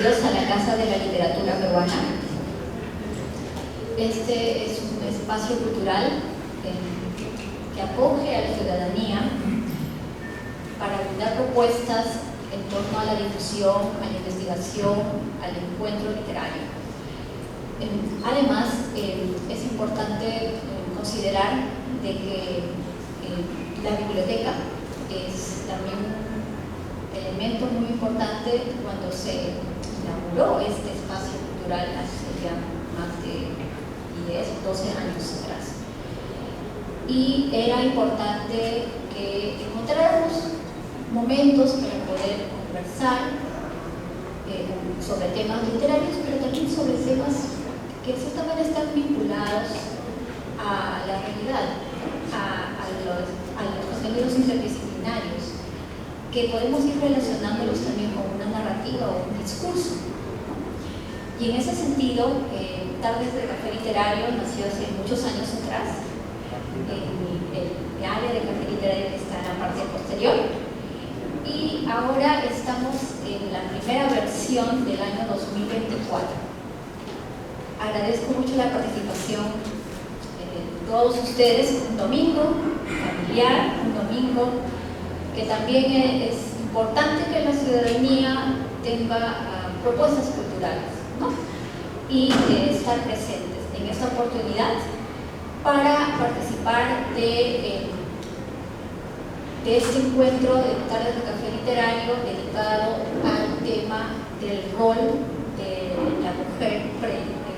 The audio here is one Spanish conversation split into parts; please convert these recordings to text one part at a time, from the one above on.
Bienvenidos a la Casa de la Literatura Peruana. Este es un espacio cultural que acoge a la ciudadanía para brindar propuestas en torno a la difusión, a la investigación, al encuentro literario. Además, es importante considerar de que la biblioteca es también un elemento muy importante cuando se inauguró este espacio cultural hace ya más de 10, 12 años atrás. Y era importante que encontráramos momentos para poder conversar sobre temas literarios, pero también sobre temas que de cierta manera están vinculados a la realidad, a los contenidos interdisciplinarios, que podemos ir relacionándolos también con una narrativa o un discurso. Y en ese sentido, Tardes de Café Literario nació hace muchos años atrás. El área de café literario está en la parte posterior. Y ahora estamos en la primera versión del año 2024. Agradezco mucho la participación de todos ustedes. Un domingo familiar, un domingo que también es importante que la ciudadanía tenga propuestas culturales, ¿no? Y estar presentes en esta oportunidad para participar de este encuentro de Tardes de Café Literario dedicado al tema del rol de la mujer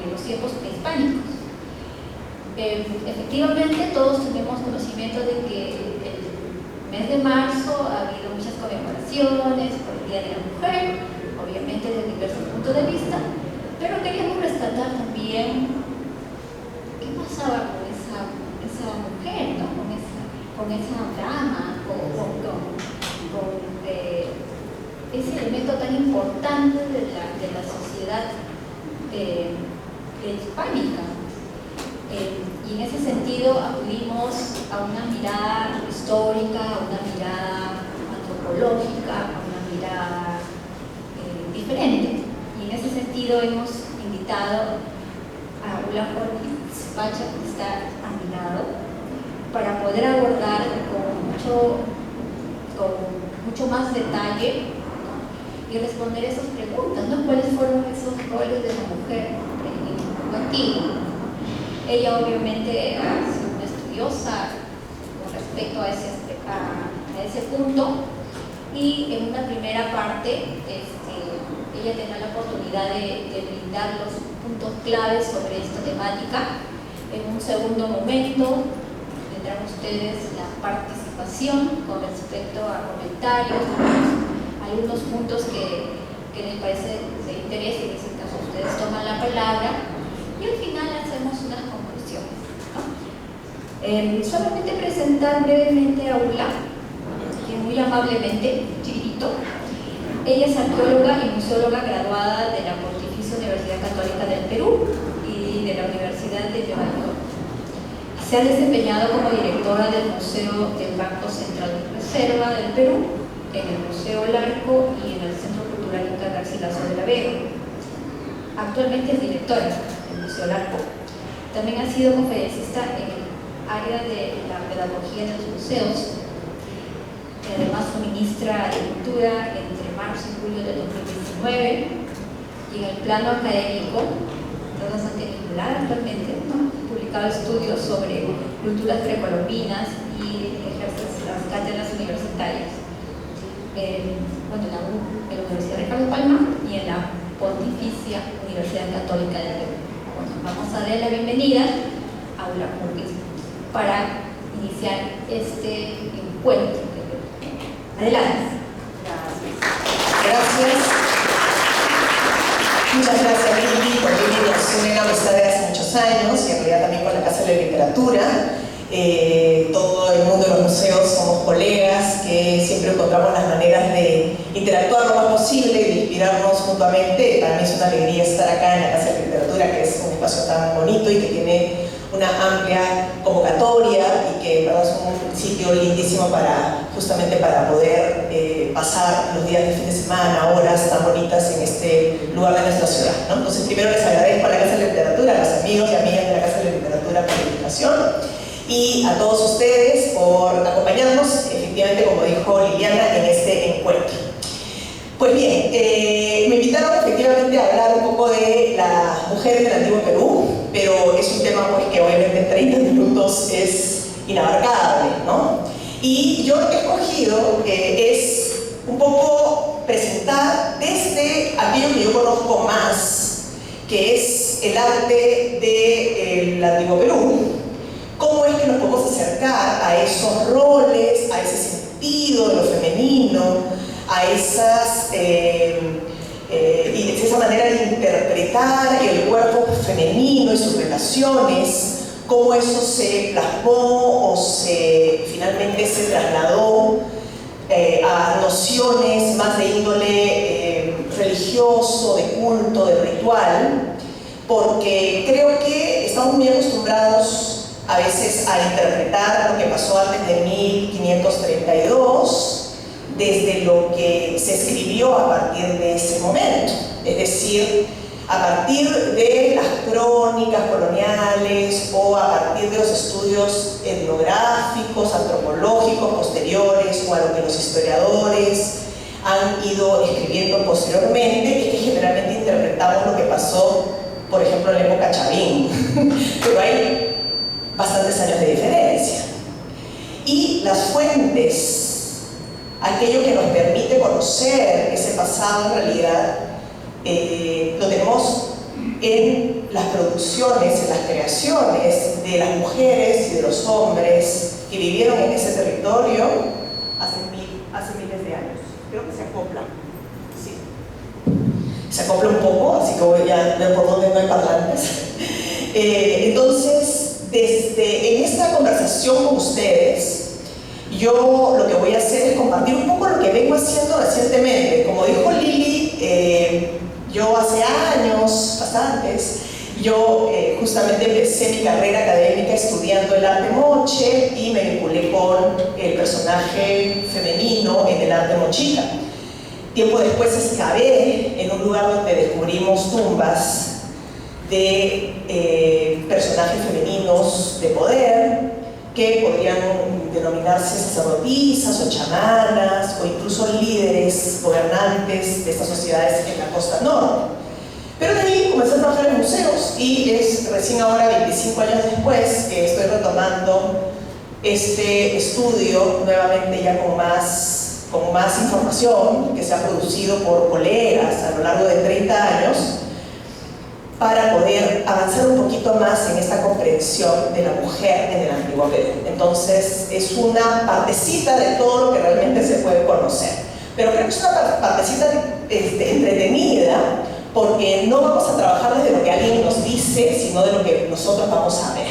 en los tiempos prehispánicos. Efectivamente, todos tenemos conocimiento de que el mes de marzo ha habido muchas conmemoraciones por el Día de la Mujer, obviamente desde diversos puntos de vista, pero queríamos rescatar también qué pasaba con esa mujer, ¿no? con esa dama, con ese elemento tan importante de la sociedad prehispánica. Y en ese sentido acudimos a una mirada histórica, a una mirada antropológica, a una mirada diferente. Y en ese sentido hemos invitado a Ula Pacha, que está a mi lado, para poder abordar con mucho más detalle, ¿no? Y responder esas preguntas, ¿no? ¿Cuáles fueron esos roles de la mujer en el mundo antiguo? Ella obviamente ha sido una estudiosa con respecto a ese punto, y en una primera parte ella tendrá la oportunidad de brindar los puntos claves sobre esta temática. En un segundo momento tendrán ustedes la participación con respecto a comentarios, algunos puntos que les parece de interés, y en ese caso ustedes toman la palabra, y al final hacemos unas conclusiones, ¿no? Solamente presentar brevemente a Ula, que muy amablemente, chiquito. Ella es arqueóloga y museóloga graduada de la Pontificia Universidad Católica del Perú y de la Universidad de Nueva York. Se ha desempeñado como directora del Museo del Banco Central de Reserva del Perú, en el Museo Larco y en el Centro Cultural Inca Garcilaso de la Vega. Actualmente es directora del Museo Larco. También ha sido conferencista en el área de la pedagogía de los museos. Además, suministra de cultura entre marzo y julio de 2019, y en el plano académico está bastante vinculada actualmente, ¿no? Ha publicado estudios sobre culturas precolombinas y ejerce las cátedras universitarias en la Universidad de Carlos Palma y en la Pontificia Universidad Católica de Perú. Bueno, vamos a darle la bienvenida a Ula Murgues para iniciar este encuentro. Adelante. Gracias. Muchas gracias, Lili, porque Lili nos une una amistad de hace muchos años, y en realidad también con la Casa de la Literatura. Todo el mundo de los museos somos colegas que siempre encontramos las maneras de interactuar lo más posible y de inspirarnos mutuamente. Para mí es una alegría estar acá en la Casa de la Literatura, que es un espacio tan bonito y que tiene una amplia convocatoria, y que en verdad es un sitio lindísimo para justamente para poder pasar los días de fin de semana, horas tan bonitas en este lugar de nuestra ciudad, ¿no? Entonces, primero les agradezco a la Casa de la Literatura, a los amigos y amigas de la Casa de la Literatura por la invitación, y a todos ustedes por acompañarnos, efectivamente, como dijo Liliana, en este encuentro. Pues bien, me invitaron efectivamente a hablar un poco de las mujeres del Antiguo Perú, pero es un tema pues, que obviamente en 30 minutos es inabarcable, ¿no? Y yo lo que he escogido es un poco presentar desde aquello que yo conozco más, que es el arte del Antiguo Perú, cómo es que nos podemos acercar a esos roles, a ese sentido de lo femenino, a esa manera de interpretar el cuerpo femenino y sus relaciones, cómo eso se plasmó o finalmente se trasladó a nociones más de índole religioso, de culto, de ritual, porque creo que estamos muy acostumbrados a veces a interpretar lo que pasó antes de 1532 desde lo que se escribió a partir de ese momento, es decir, a partir de las crónicas coloniales o a partir de los estudios etnográficos, antropológicos posteriores o a lo que los historiadores han ido escribiendo posteriormente, es que generalmente interpretamos lo que pasó, por ejemplo, en la época Chavín, pero hay bastantes años de diferencia. Y las fuentes, aquello que nos permite conocer ese pasado en realidad, lo tenemos en las producciones, en las creaciones de las mujeres y de los hombres que vivieron en ese territorio hace miles de años. Creo que se acopla. Sí. Se acopla un poco, así que voy a ver por dónde no hay parlantes. Entonces, en esta conversación con ustedes, yo lo que voy a hacer es compartir un poco lo que vengo haciendo recientemente. Como dijo Lili, yo hace años, bastantes, yo justamente empecé mi carrera académica estudiando el arte moche y me vinculé con el personaje femenino en el arte mochica. Tiempo después excavé en un lugar donde descubrimos tumbas de personajes femeninos de poder que podrían denominarse sacerdotisas o chamanas o incluso líderes gobernantes de estas sociedades en la costa norte. Pero de ahí comencé a trabajar en museos y es recién ahora, 25 años después, que estoy retomando este estudio nuevamente ya con más información que se ha producido por colegas a lo largo de 30 años para poder avanzar un poquito más en esta comprensión de la mujer en el Antiguo Perú. Entonces, es una partecita de todo lo que realmente se puede conocer. Pero creo que es una partecita entretenida, porque no vamos a trabajar desde lo que alguien nos dice, sino de lo que nosotros vamos a ver.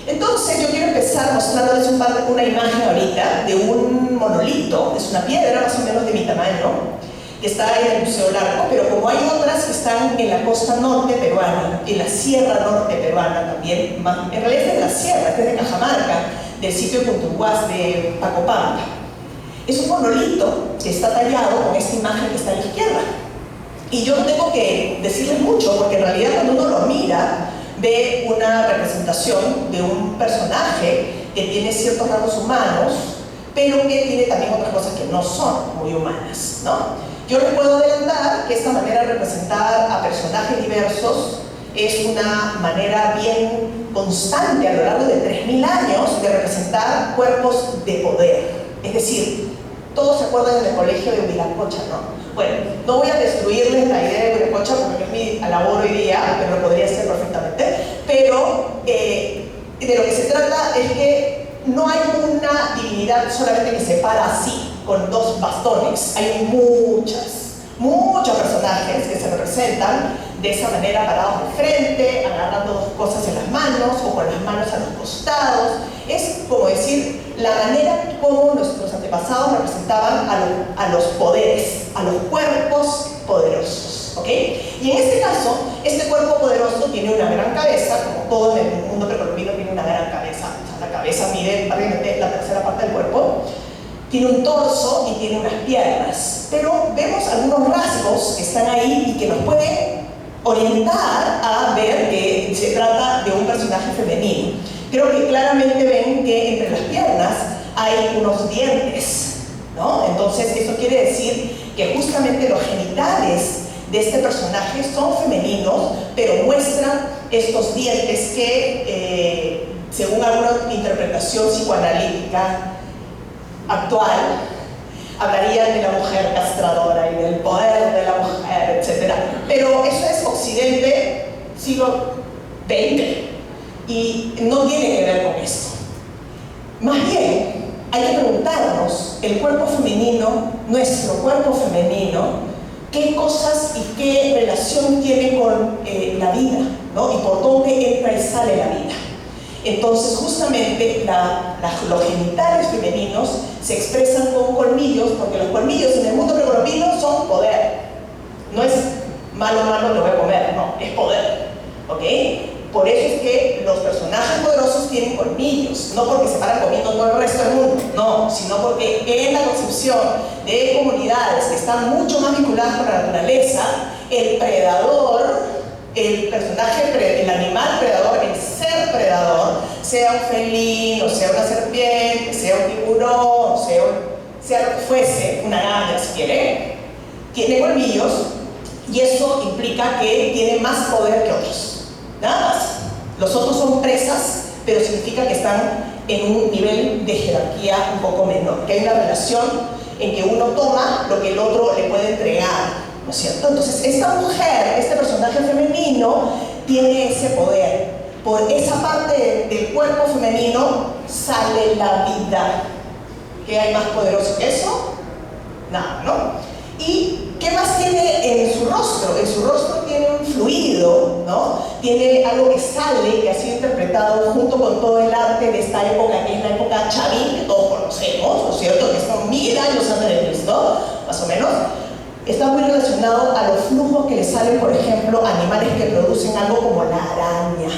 Entonces, yo quiero empezar mostrándoles una imagen ahorita de un monolito, es una piedra más o menos de mi tamaño, que está en el Museo Larco, pero como hay otras que están en la costa norte peruana, en la sierra norte peruana también, en realidad es de la sierra, es de Cajamarca, del sitio de Puntunguás de Pacopampa. Es un monolito que está tallado con esta imagen que está a la izquierda. Y yo no tengo que decirles mucho, porque en realidad cuando uno lo mira, ve una representación de un personaje que tiene ciertos rasgos humanos, pero que tiene también otras cosas que no son muy humanas, ¿no? Yo les puedo adelantar que esta manera de representar a personajes diversos es una manera bien constante a lo largo de 3000 años de representar cuerpos de poder. Es decir, todos se acuerdan del colegio de Huiracocha, ¿no? Bueno, no voy a destruirles la idea de Huiracocha porque no es mi labor hoy día, pero lo podría hacer perfectamente. Pero de lo que se trata es que no hay una divinidad solamente que se para así, con dos bastones. Hay muchos personajes que se representan de esa manera, parados de frente, agarrando dos cosas en las manos o con las manos a los costados. Es como decir, la manera como nuestros antepasados representaban a los poderes, a los cuerpos poderosos, ¿ok? Y en este caso, este cuerpo poderoso tiene una gran cabeza, como todo en el mundo precolombino tiene una gran cabeza. O sea, la cabeza mide prácticamente la tercera parte del cuerpo. tiene un torso y tiene unas piernas, pero vemos algunos rasgos que están ahí y que nos pueden orientar a ver que se trata de un personaje femenino. Creo que claramente ven que entre las piernas hay unos dientes, ¿no? Entonces eso quiere decir que justamente los genitales de este personaje son femeninos, pero muestran estos dientes que, según alguna interpretación psicoanalítica actual, hablarían de la mujer castradora y del poder de la mujer, etc. Pero eso es Occidente, siglo XX, y no tiene que ver con esto. Más bien, hay que preguntarnos, el cuerpo femenino, nuestro cuerpo femenino, qué cosas y qué relación tiene con la vida, ¿no? Y por dónde entra y sale la vida. Entonces, justamente, los genitales femeninos se expresan con colmillos, porque los colmillos en el mundo precolombino son poder. No es malo, te voy a comer, no, es poder, ¿ok? Por eso es que los personajes poderosos tienen colmillos, no porque se paran comiendo todo el resto del mundo, no, sino porque en la concepción de comunidades que están mucho más vinculadas con la naturaleza, el predador, el personaje, el animal predador, el ser predador, sea un felino, sea una serpiente, sea un tiburón, sea lo que fuese, una araña si quiere, tiene colmillos y eso implica que tiene más poder que otros. Nada más. Los otros son presas, pero significa que están en un nivel de jerarquía un poco menor, que hay una relación en que uno toma lo que el otro le puede entregar, ¿no es cierto? Entonces, esta mujer, este personaje femenino, tiene ese poder. Por esa parte del cuerpo femenino sale la vida. ¿Qué hay más poderoso que eso? Nada, ¿no? ¿Y qué más tiene en su rostro? En su rostro tiene un fluido, ¿no? Tiene algo que sale, que ha sido interpretado junto con todo el arte de esta época, que es la época chavín, que todos conocemos, ¿no es cierto? Que son 1000 años antes de Cristo, más o menos. Está muy relacionado a los flujos que le salen, por ejemplo, a animales que producen algo como la araña,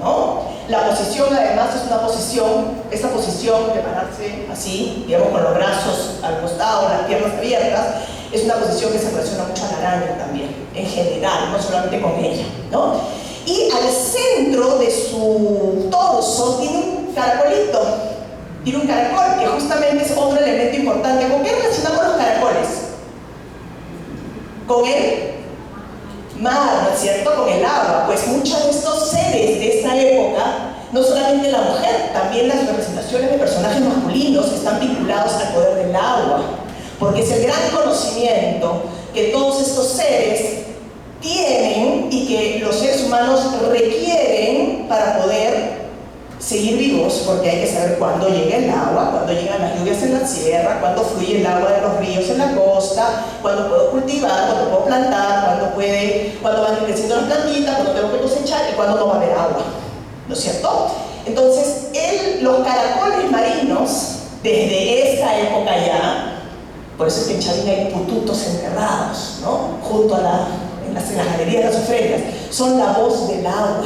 ¿no? La posición, además, es una posición, esta posición de pararse así, digamos, con los brazos al costado, las piernas abiertas, es una posición que se relaciona mucho a la araña también, en general, no solamente con ella, ¿no? Y al centro de su torso tiene un caracolito, tiene un caracol, que justamente es otro elemento importante. ¿Con qué relacionamos los caracoles? Con el mar, ¿no es cierto? Con el agua. Pues muchos de estos seres de esta época, no solamente la mujer, también las representaciones de personajes masculinos están vinculados al poder del agua, porque es el gran conocimiento que todos estos seres tienen y que los seres humanos requieren para poder seguir vivos, porque hay que saber cuándo llega el agua, cuándo llegan las lluvias en la sierra, cuándo fluye el agua de los ríos en la costa, cuándo puedo cultivar, cuándo puedo plantar, cuándo van creciendo las plantitas, cuándo tengo que cosechar y cuándo no va a haber agua, ¿no es cierto? Entonces, los caracoles marinos, desde esta época ya, por eso es que en Chavín hay pututos enterrados, ¿no? Junto a en las galerías de las ofrendas, son la voz del agua,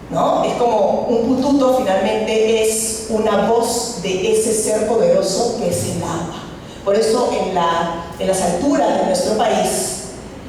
¿no? Es como un pututo finalmente es una voz de ese ser poderoso que es el agua. Por eso en las alturas de nuestro país,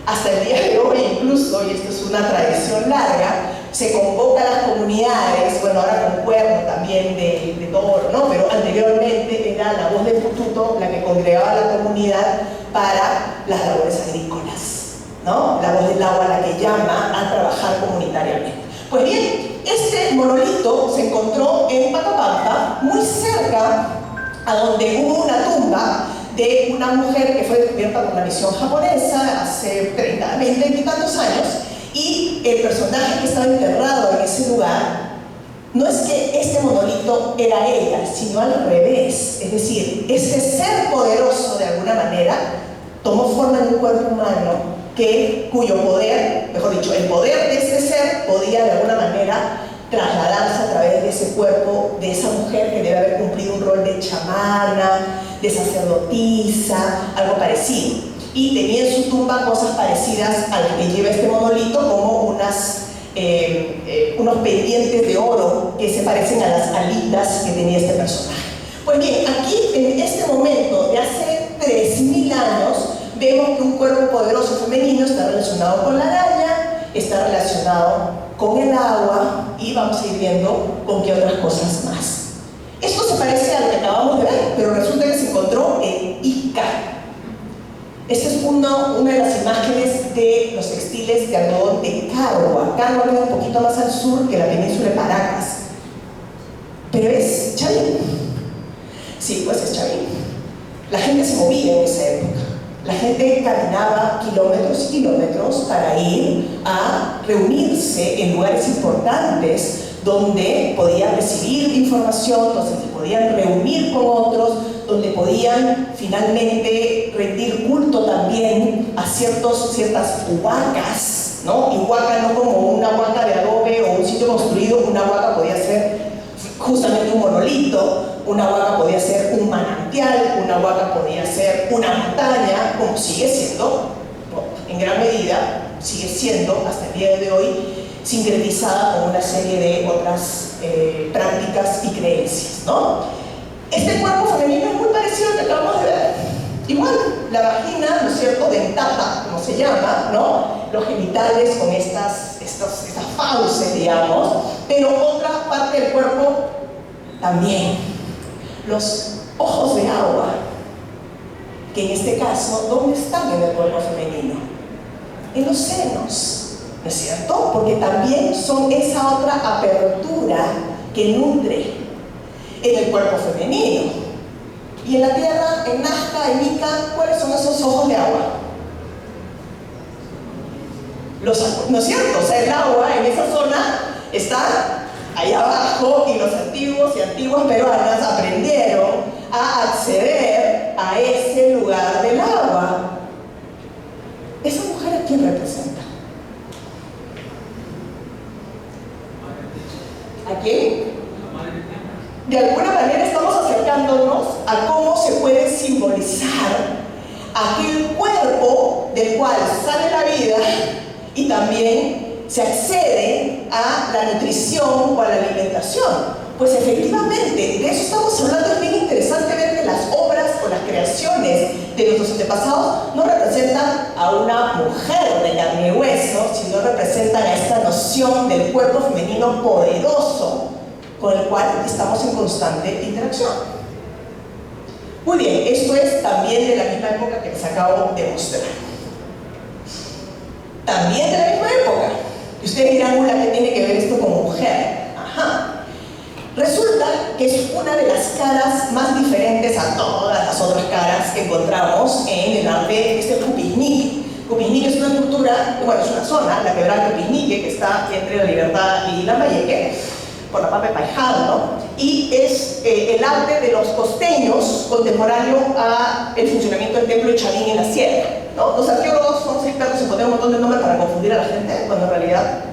hasta el día de hoy incluso, y esto es una tradición larga, se convoca a las comunidades, bueno, ahora con cuerno también de toro, ¿no? Pero anteriormente era la voz del pututo la que congregaba a la comunidad para las labores agrícolas, ¿no? La voz del agua la que llama a trabajar comunitariamente. Pues bien, este monolito se encontró en Pacapampa, muy cerca a donde hubo una tumba de una mujer que fue descubierta por la misión japonesa hace 30, 20 y tantos años, y el personaje que estaba enterrado en ese lugar, no es que este monolito era ella, sino al revés, es decir, ese ser poderoso de alguna manera tomó forma en un cuerpo humano cuyo poder, mejor dicho, el poder de ese ser podía de alguna manera trasladarse a través de ese cuerpo de esa mujer que debe haber cumplido un rol de chamana, de sacerdotisa, algo parecido. Y tenía en su tumba cosas parecidas a las que lleva este monolito, como unos pendientes de oro que se parecen a las alitas que tenía este personaje. Pues bien, aquí en este momento de hace 3000 años vemos que un cuerpo poderoso femenino está relacionado con la araña, está relacionado con el agua y vamos a ir viendo con qué otras cosas más. Esto se parece a lo que acabamos de ver, pero resulta que se encontró en Ica. Esta es una de las imágenes de los textiles de algodón de Carua. Carua queda un poquito más al sur que la península de Paracas. Pero es Chavín. Sí, pues es Chavín. La gente se movía en esa época. La gente caminaba kilómetros y kilómetros para ir a reunirse en lugares importantes donde podían recibir información, donde se podían reunir con otros, donde podían finalmente rendir culto también a ciertas huacas, ¿no? Y huaca no como una huaca de adobe o un sitio construido, una huaca podía ser justamente un monolito, una huaca podía ser un manantial, una huaca podía ser una montaña, como sigue siendo, en gran medida, sigue siendo hasta el día de hoy, sincretizada con una serie de otras prácticas y creencias, ¿no? Este cuerpo femenino es muy parecido al que acabamos de ver. Igual, la vagina, ¿no es cierto?, dentata, como se llama, ¿no? Los genitales con estas fauces, digamos, pero otra parte del cuerpo también. Los ojos de agua, que en este caso, ¿dónde están en el cuerpo femenino? En los senos. ¿No es cierto? Porque también son esa otra apertura que nutre en el cuerpo femenino. Y en la tierra, en Nazca, en Ica, ¿cuáles son esos ojos de agua? ¿No es cierto? O sea, el agua en esa zona está allá abajo y los antiguos y antiguas peruanas aprendieron a acceder a ese lugar del agua. ¿Esa mujer a quién representa? ¿A quién? De alguna manera estamos acercándonos a cómo se puede simbolizar aquel cuerpo del cual sale la vida y también se accede a la nutrición o a la alimentación. Pues efectivamente, de eso estamos hablando. Es bien interesante ver que las obras o las creaciones de nuestros antepasados no representan a una mujer de carne y hueso, sino representan a esta noción del cuerpo femenino poderoso con el cual estamos en constante interacción. Muy bien, esto es también de la misma época que les acabo de mostrar. También de la misma época. Y ustedes dirán, ¿una qué tiene que ver esto con mujer? Ajá. Resulta que es una de las caras más diferentes a todas las otras caras que encontramos en el arte. Este es Cupiznique. Cupiznique es una cultura, bueno, es una zona, la quebrada de Cupiznique, que está entre La Libertad y Lambayeque, por la Papa de Paiján, ¿no? Y es el arte de los costeños contemporáneo al funcionamiento del templo de Chavín en la sierra, ¿no? Los arqueólogos somos expertos en poner un montón de nombres para confundir a la gente, cuando en realidad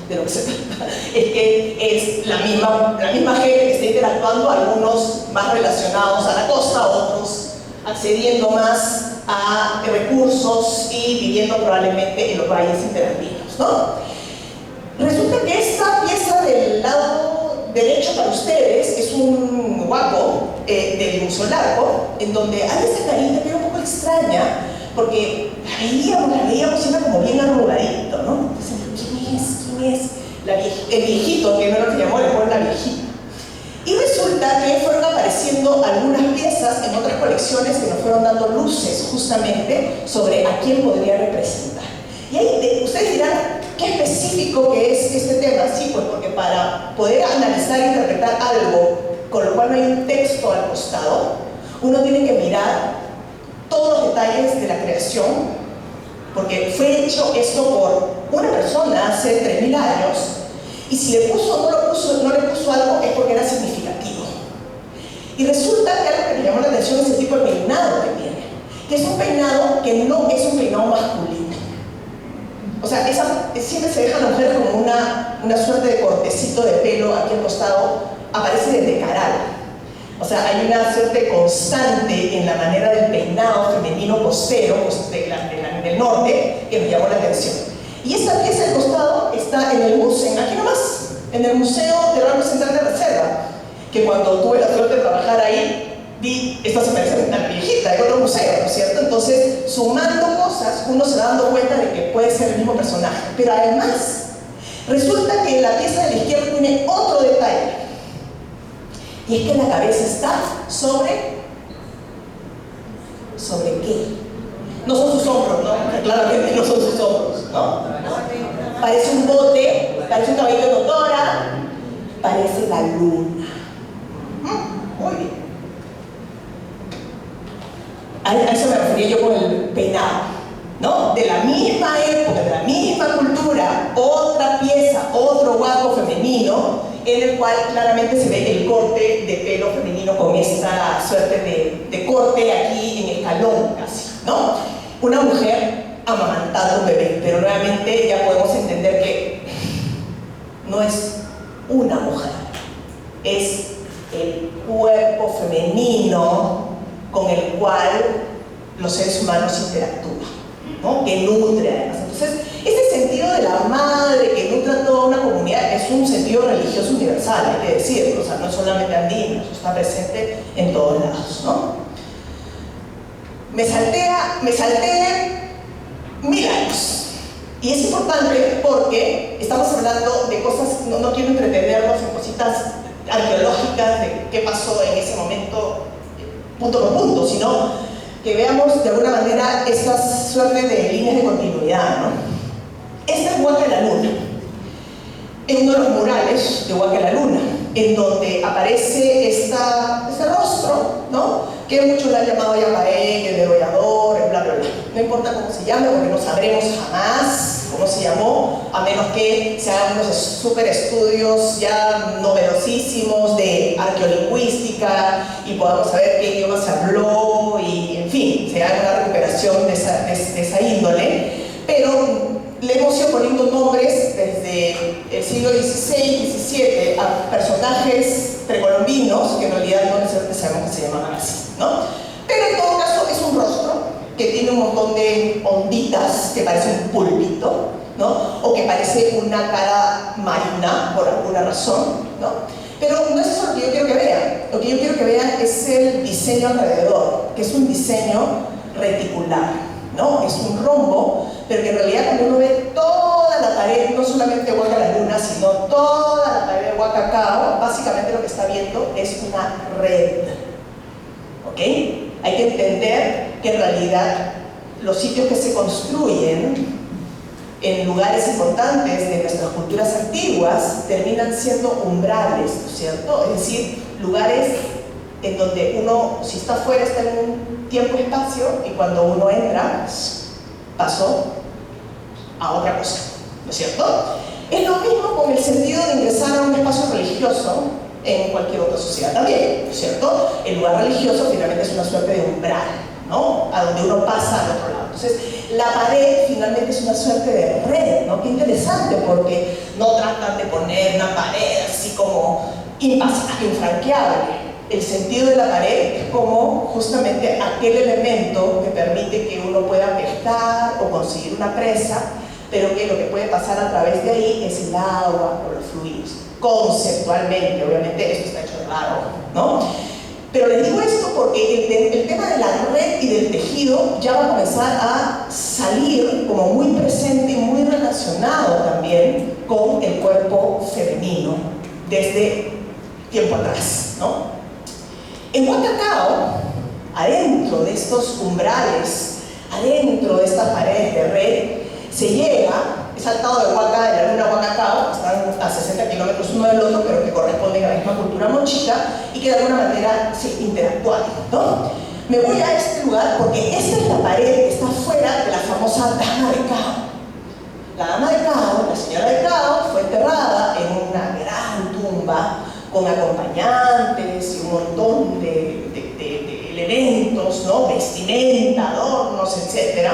de lo que se trata es que es la misma gente que está interactuando, algunos más relacionados a la costa, otros accediendo más a recursos y viviendo probablemente en los valles interandinos, ¿no? Resulta que esta pieza del lado derecho para ustedes es un huaco del Museo Larco, en donde hay esta carita que era un poco extraña, porque la veíamos y era como bien arrugadito, ¿no? Entonces, ¿quién es? El viejito, que no lo que llamó, le ponen la viejita. Y resulta que fueron apareciendo algunas piezas en otras colecciones que nos fueron dando luces justamente sobre a quién podría representar. Y ahí ustedes dirán, ¿qué específico que es este tema? Sí, pues porque para poder analizar e interpretar algo con lo cual no hay un texto al costado, uno tiene que mirar todos los detalles de la creación, porque fue hecho esto por una persona hace 3000 años, y si le puso o no le puso algo es porque era significativo. Y resulta que algo que me llamó la atención es el tipo de peinado que tiene, que es un peinado que no es un peinado masculino. O sea, siempre se deja a la mujer como una suerte de cortecito de pelo aquí al costado, aparece desde Caral. O sea, hay una suerte constante en la manera del peinado femenino costero del norte que me llamó la atención. Y esta pieza al costado está en el museo, aquí nomás, en el Museo del Banco Central de Reserva, que cuando tuve la suerte de trabajar ahí, Esta se parece tan viejita, en otro museo, ¿no es cierto? Entonces, sumando cosas, uno se va dando cuenta de que puede ser el mismo personaje. Pero además, resulta que la pieza de la izquierda tiene otro detalle. Y es que la cabeza está sobre... ¿sobre qué? No son sus hombros, ¿no? Claramente no son sus hombros, ¿no? Parece un bote, parece un caballito de doctora, parece la luna. Muy bien. A eso me refería yo con el peinado, ¿no? De la misma época, de la misma cultura, otra pieza, otro guaco femenino, en el cual claramente se ve el corte de pelo femenino con esta suerte de corte aquí en escalón casi, ¿no? Una mujer amamantando un bebé, pero nuevamente ya podemos entender que no es una mujer, es el cuerpo femenino con el cual los seres humanos interactúan, ¿no? Que nutre además. Entonces, este sentido de la madre que nutre a toda una comunidad es un sentido religioso universal, hay que decirlo, o sea, no es solamente andino, está presente en todos lados, ¿no? Me salté 1000 años. Y es importante porque estamos hablando de cosas, no quiero entretenernos en cositas arqueológicas de qué pasó en ese momento, punto por punto, sino que veamos de alguna manera estas suerte de líneas de continuidad, ¿no? Esta es Huaca de la Luna, en uno de los murales de Huaca de la Luna, en donde aparece este rostro, ¿no? Que muchos le han llamado Yapaé, el degollador, el bla bla bla. No importa cómo se llame, porque no sabremos jamás cómo se llamó, a menos que se hagan unos super estudios ya novedosísimos de arqueolingüística y podamos saber qué idioma se habló y, en fin, se haga una recuperación de esa índole. Pero le hemos ido poniendo nombres desde el siglo XVI, XVII a personajes precolombinos que en realidad no necesariamente sabemos que se llamaban así, ¿no? Pero en todo caso es un rostro que tiene un montón de onditas que parece un pulpito, ¿no? O que parece una cara marina por alguna razón, ¿no? Pero no es eso lo que yo quiero que vean. Lo que yo quiero que vean es el diseño alrededor, que es un diseño reticular, ¿no? Es un rombo, pero que en realidad cuando uno ve toda la pared, no solamente Huaca la Luna, sino toda la pared de Huaca Cao, básicamente lo que está viendo es una red, ¿ok? Hay que entender que en realidad los sitios que se construyen en lugares importantes de nuestras culturas antiguas terminan siendo umbrales, ¿no es cierto? Es decir, lugares en donde uno, si está fuera, está en un tiempo-espacio y cuando uno entra, pasó a otra cosa, ¿no es cierto? Es lo mismo con el sentido de ingresar a un espacio religioso en cualquier otra sociedad también, ¿no es cierto? El lugar religioso finalmente es una suerte de umbral, ¿no? A donde uno pasa al otro lado. Entonces, la pared finalmente es una suerte de red, ¿no? Qué interesante, porque no tratan de poner una pared así como impasable, infranqueable. El sentido de la pared es como justamente aquel elemento que permite que uno pueda pescar o conseguir una presa, pero que lo que puede pasar a través de ahí es el agua o los fluidos. Conceptualmente, obviamente esto está hecho de barro, ¿no? Pero les digo esto porque el tema de la red y del tejido ya va a comenzar a salir como muy presente y muy relacionado también con el cuerpo femenino desde tiempo atrás, ¿no? En Huaca Cao, adentro de estos umbrales, adentro de estas paredes de red, se llega, he saltado de Huaca, de la Luna a Huaca Cao, están a 60 kilómetros uno del otro, pero que corresponden a la misma cultura mochica y que de alguna manera se interactúan, ¿no? Me voy a este lugar porque esta es la pared que está fuera de la famosa Dama de Cao. La Dama de Cao, la señora de Cao, fue enterrada en una gran tumba con acompañantes y un montón de elementos, ¿no? Vestimenta, adornos, etc.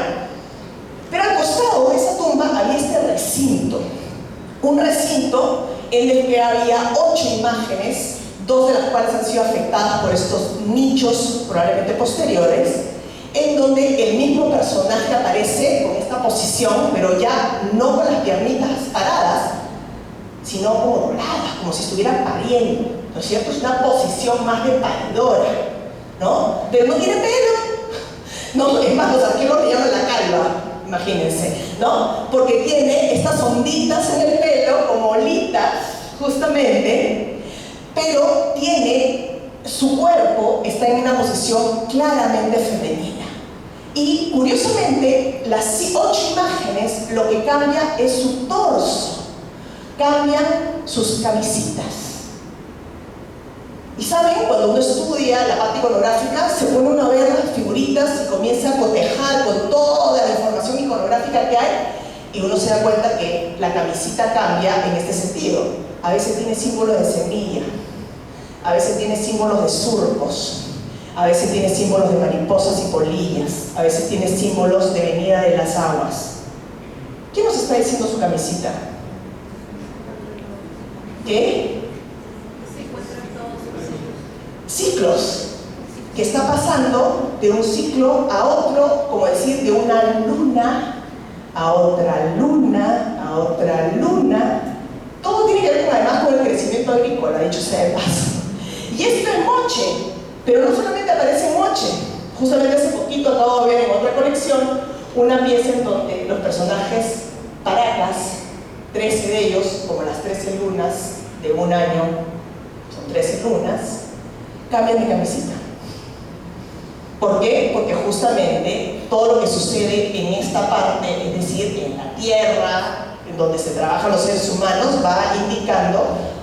Pero al costado de esa tumba había este recinto, un recinto en el que había 8 imágenes, 2 de las cuales han sido afectadas por estos nichos probablemente posteriores, en donde el mismo personaje aparece con esta posición, pero ya no con las piernitas paradas, sino como dobladas, como si estuvieran pariendo, ¿no es cierto? Es una posición más de paridora, ¿no? Pero no tiene pelo. No, es más, los arqueólogos le llaman la calva, imagínense, ¿no? Porque tiene estas onditas en el pelo, como olitas, justamente, pero su cuerpo está en una posición claramente femenina. Y curiosamente, las 8 imágenes, lo que cambia es su torso, cambian sus camisitas. Y saben, cuando uno estudia la parte iconográfica, se pone uno a ver las figuritas y comienza a cotejar con toda la información iconográfica que hay, y uno se da cuenta que la camisita cambia en este sentido. A veces tiene símbolos de semilla, a veces tiene símbolos de surcos, a veces tiene símbolos de mariposas y polillas, a veces tiene símbolos de venida de las aguas. ¿Qué nos está diciendo su camisita? ¿Qué? Ciclos, que está pasando de un ciclo a otro, como decir, de una luna a otra luna, a otra luna. Todo tiene que ver además con el crecimiento agrícola, dicho sea de paso. Y esto es moche, pero no solamente aparece en moche. Justamente hace poquito acabo de ver en otra colección una pieza en donde los personajes paracas, 13 de ellos, como las 13 lunas de un año, son 13 lunas, cambian de camisita. ¿Por qué? Porque justamente todo lo que sucede en esta parte, es decir, en la tierra, en donde se trabajan los seres humanos, va indicando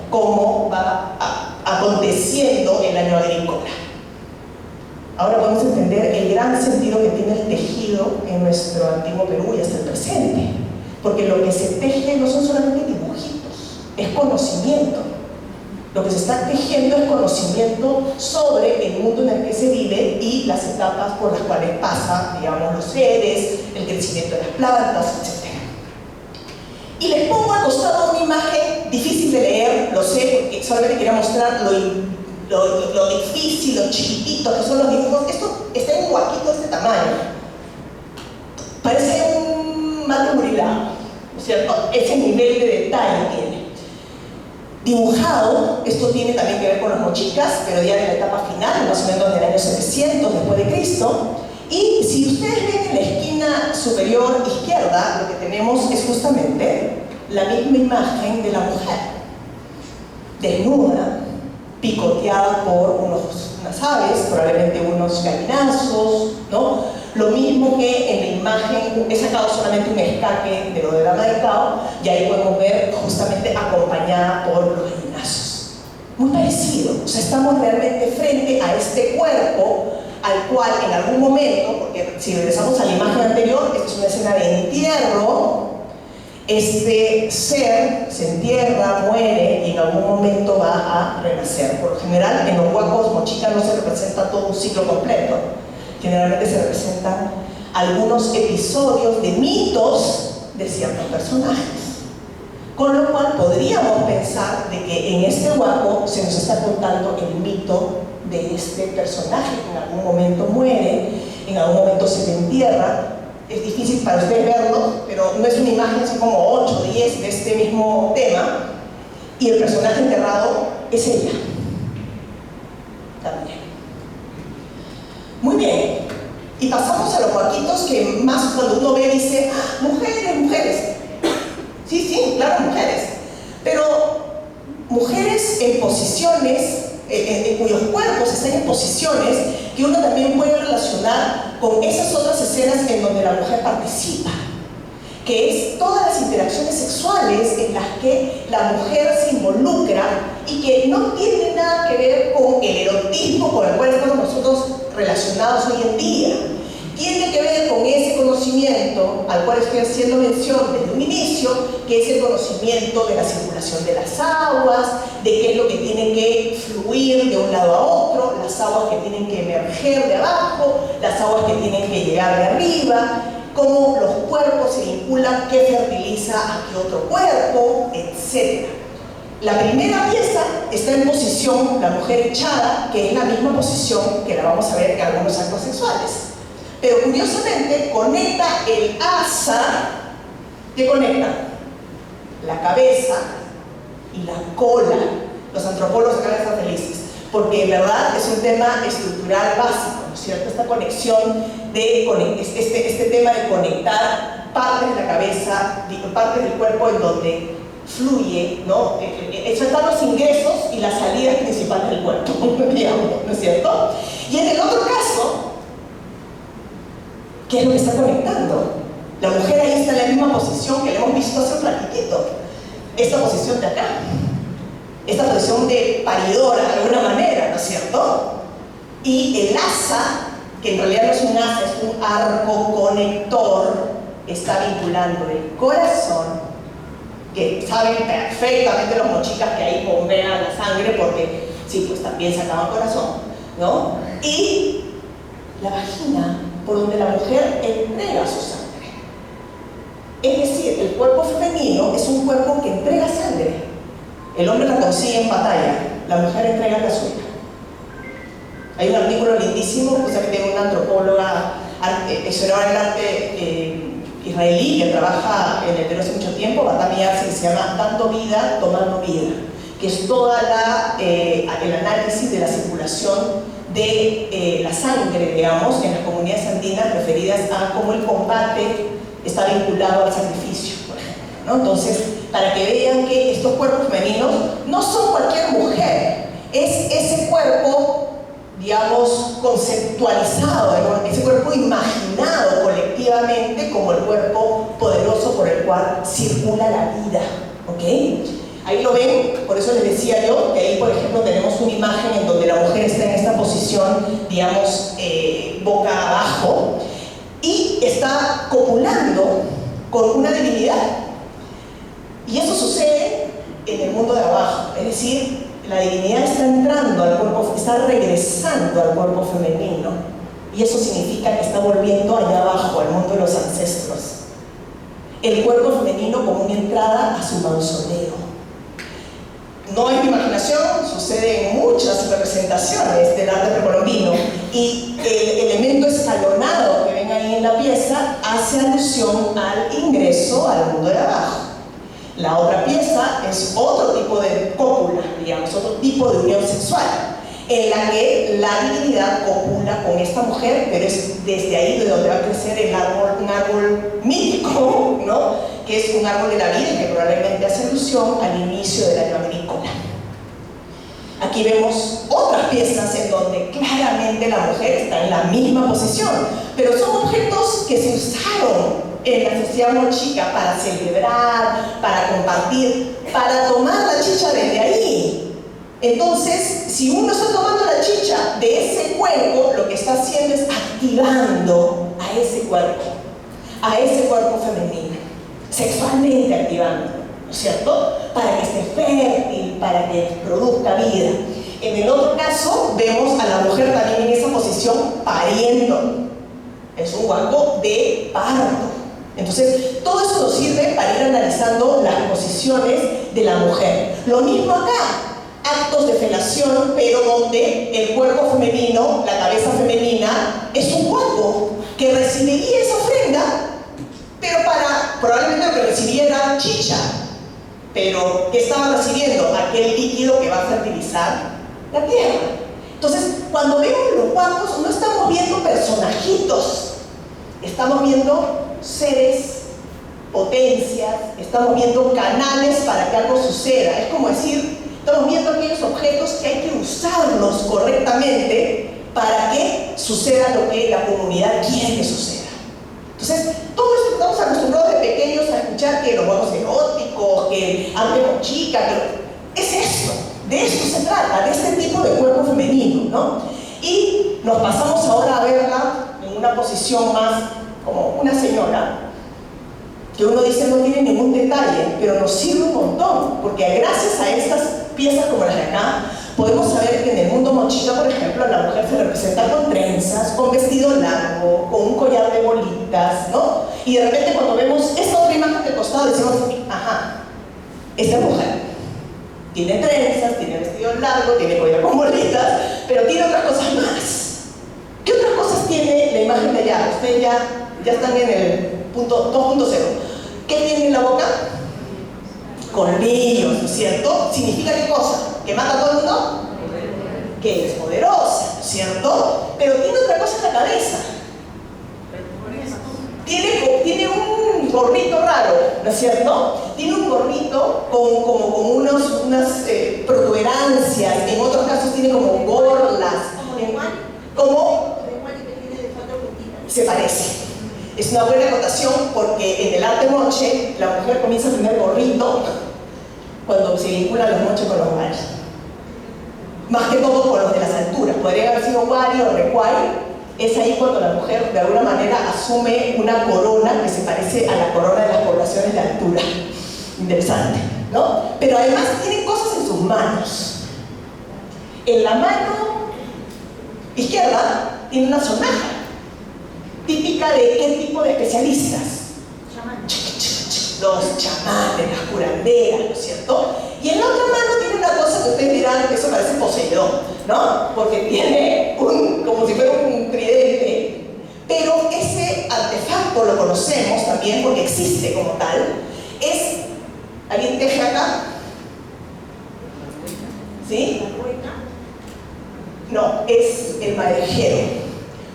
cómo va aconteciendo el año agrícola. Ahora podemos entender el gran sentido que tiene el tejido en nuestro antiguo Perú y hasta el presente. Porque lo que se teje no son solamente dibujitos, es conocimiento. Lo que se está tejiendo es conocimiento sobre el mundo en el que se vive y las etapas por las cuales pasan, digamos, los seres, el crecimiento de las plantas, etc. Y les pongo al costado una imagen difícil de leer, lo sé, porque solamente quería mostrar lo difícil, lo chiquitito que son los dibujos. Esto está en un huaquito de este tamaño. Parece un mate murilado, ¿no es cierto? Ese nivel de detalle tiene. Dibujado, esto tiene también que ver con los mochicas, pero ya en la etapa final, más o menos del año 700 después de Cristo. Y si ustedes ven en la esquina superior izquierda, lo que tenemos es justamente la misma imagen de la mujer, desnuda, picoteada por unas aves, probablemente unos gallinazos, ¿no? Lo mismo que en la imagen, he sacado solamente un escaque de lo de Dama de Cao, y ahí podemos ver justamente acompañada por los gallinazos. Muy parecido, o sea, estamos realmente frente a este cuerpo al cual en algún momento, porque si regresamos a la imagen anterior, esta es una escena de entierro, este ser se entierra, muere y en algún momento va a renacer. Por lo general, en los huacos mochicas no se representa todo un ciclo completo. Generalmente se representan algunos episodios de mitos de ciertos personajes. Con lo cual podríamos pensar de que en este huaco se nos está contando el mito de este personaje que en algún momento muere, en algún momento se le entierra. Es difícil para ustedes verlo, pero no es una imagen, son como 8 o 10 de este mismo tema, y el personaje enterrado es ella también. Muy bien, y pasamos a los huaquitos que más cuando uno ve dice, ¡ah, mujeres, mujeres! Sí, sí, claro, mujeres, pero mujeres en posiciones, en cuyos cuerpos están en posiciones que uno también puede relacionar con esas otras escenas en donde la mujer participa, que es todas las interacciones sexuales en las que la mujer se involucra y que no tiene nada que ver con el erotismo con el cual estamos nosotros relacionados hoy en día. Tiene que ver con ese conocimiento al cual estoy haciendo mención desde un inicio, que es el conocimiento de la circulación de las aguas, de qué es lo que tiene que fluir de un lado a otro, las aguas que tienen que emerger de abajo, las aguas que tienen que llegar de arriba, cómo los cuerpos se vinculan, qué fertiliza a qué otro cuerpo, etc. La primera pieza está en posición, la mujer echada, que es la misma posición que la vamos a ver en algunos actos sexuales. Pero curiosamente conecta el asa, ¿qué conecta? La cabeza y la cola. Los antropólogos acá están felices, porque en verdad es un tema estructural básico, ¿no es cierto? Esta conexión, este tema de conectar partes de la cabeza, partes del cuerpo en donde fluye, ¿no? Están los ingresos y las salidas principales del cuerpo, digamos, ¿no es cierto? Y en el otro caso, ¿qué es lo que está conectando? La mujer ahí está en la misma posición que le hemos visto hace un ratito. Esta posición de acá. Esta posición de paridora, de alguna manera, ¿no es cierto? Y el asa, que en realidad no es un asa, es un arco conector, está vinculando el corazón, que saben perfectamente los mochicas que ahí bombean la sangre, porque sí, pues también sacaban corazón, ¿no? Y la vagina, por donde la mujer entrega su sangre. Es decir, el cuerpo femenino es un cuerpo que entrega sangre. El hombre la consigue en batalla, la mujer entrega la suya. Hay un artículo lindísimo, que tiene una antropóloga, exoneradora del arte israelí, que trabaja en el Perú hace mucho tiempo, Batami Arce, que se llama Dando vida, tomando vida, que es toda el análisis de la circulación de la sangre, digamos, en las comunidades andinas, referidas a cómo el combate está vinculado al sacrificio, por ejemplo, ¿no? Entonces, para que vean que estos cuerpos femeninos no son cualquier mujer, es ese cuerpo, digamos, conceptualizado, ese cuerpo imaginado colectivamente como el cuerpo poderoso por el cual circula la vida, ¿ok? Ahí lo ven, por eso les decía yo que ahí, por ejemplo, tenemos una imagen en donde la mujer está en esta posición, digamos, boca abajo, y está copulando con una divinidad. Y eso sucede en el mundo de abajo, es decir, la divinidad está entrando al cuerpo, está regresando al cuerpo femenino, y eso significa que está volviendo allá abajo, al mundo de los ancestros. El cuerpo femenino como una entrada a su mausoleo. No es mi imaginación, sucede en muchas representaciones del arte precolombino, y el elemento escalonado que ven ahí en la pieza hace alusión al ingreso al mundo de abajo. La otra pieza es otro tipo de cópula, digamos, otro tipo de unión sexual, en la que la divinidad copula con esta mujer, pero es desde ahí de donde va a crecer el árbol, un árbol mítico, ¿no? Que es un árbol de la vida y que probablemente hace alusión al inicio del año agrícola. Aquí vemos otras piezas en donde claramente la mujer está en la misma posición, pero son objetos que se usaron en la sociedad mochica para celebrar, para compartir, para tomar la chicha desde ahí. Entonces, si uno está tomando la chicha de ese cuerpo, lo que está haciendo es activando a ese cuerpo femenino, sexualmente activando, ¿no es cierto? Para que esté fértil, para que produzca vida. En el otro caso, vemos a la mujer también en esa posición pariendo. Es un cuerpo de parto. Entonces, todo eso nos sirve para ir analizando las posiciones de la mujer. Lo mismo acá, actos de felación, pero donde el cuerpo femenino, la cabeza femenina, es un cuerpo que recibiría esa ofrenda, pero probablemente lo que recibiera chicha. Pero, ¿qué estaba recibiendo? Aquel líquido que va a fertilizar la tierra. Entonces, cuando vemos los cuerpos, no estamos viendo personajitos, estamos viendo seres, potencias, estamos viendo canales para que algo suceda. Es como decir, estamos viendo aquellos objetos que hay que usarlos correctamente para que suceda lo que la comunidad quiere que suceda. Entonces, todo esto estamos acostumbrados de pequeños a escuchar que los juegos eróticos, que arte mochica, que es esto, de esto se trata, de este tipo de cuerpo femenino, ¿no? Y nos pasamos ahora a verla en una posición más como una señora, que uno dice no tiene ningún detalle, pero nos sirve un montón, porque gracias a estas piezas como las de acá, podemos saber que en el mundo mochica, por ejemplo, la mujer se representa con trenzas, con vestido largo, con un collar de bolitas, ¿no? Y de repente cuando vemos esta otra imagen de costado decimos, ajá, esta mujer tiene trenzas, tiene vestido largo, tiene collar con bolitas, pero tiene otras cosas más. ¿Qué otras cosas tiene la imagen de allá? Ustedes ya están en el punto 2.0. ¿Qué tiene en la boca? Colmillos, ¿no es cierto? ¿Significa qué cosa? ¿Que mata a todo el mundo? que ella es poderosa, ¿no es cierto? Pero tiene otra cosa en la cabeza. Tiene un gorrito raro, ¿no es cierto? Tiene un gorrito con unas protuberancias, en otros casos tiene como borlas. ¿Cómo? Se parece. Es una buena acotación porque en el arte moche la mujer comienza a tener gorrito cuando se vinculan los moches con los waris. Más que todo con los de las alturas. Podría haber sido wari o recuay. Es ahí cuando la mujer de alguna manera asume una corona que se parece a la corona de las poblaciones de altura. Interesante, ¿no? Pero además tiene cosas en sus manos. En la mano izquierda tiene una sonaja, típica de qué tipo de especialistas. Los chamanes, las curanderas, ¿no es cierto? Y en la otra mano tiene una cosa que ustedes dirán que eso parece poseidón, ¿no? Porque tiene como si fuera un tridente, pero ese artefacto lo conocemos también porque existe como tal. ¿Alguien teje acá? ¿Sí? No, es el madejero,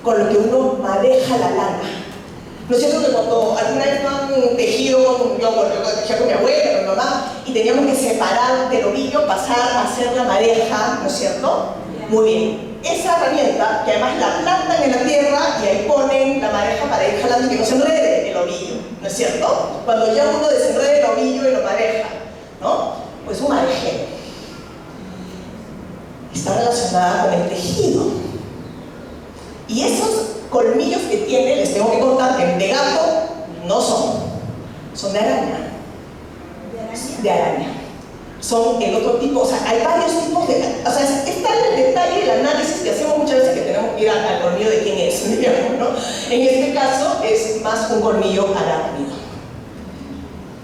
con lo que uno madeja la lana. ¿No es cierto que cuando alguna vez no han tejido, yo tejía con mi abuela, con mi mamá, y teníamos que separar del ovillo, pasar a hacer la madeja, ¿no es cierto? Muy bien. Esa herramienta, que además la plantan en la tierra y ahí ponen la madeja para ir jalando y que no se enrede el ovillo, ¿no es cierto? Cuando ya uno desenreda el ovillo y lo madeja, ¿no? Pues un madejero. Está relacionada con el tejido. Y esos colmillos que tiene, les tengo que contar que de gato no son de araña. De araña. Son el otro tipo, o sea, hay varios tipos de, o sea, está el detalle, el análisis que hacemos muchas veces que tenemos que ir al colmillo de quién es, digamos, ¿no? En este caso es más un colmillo arácnido.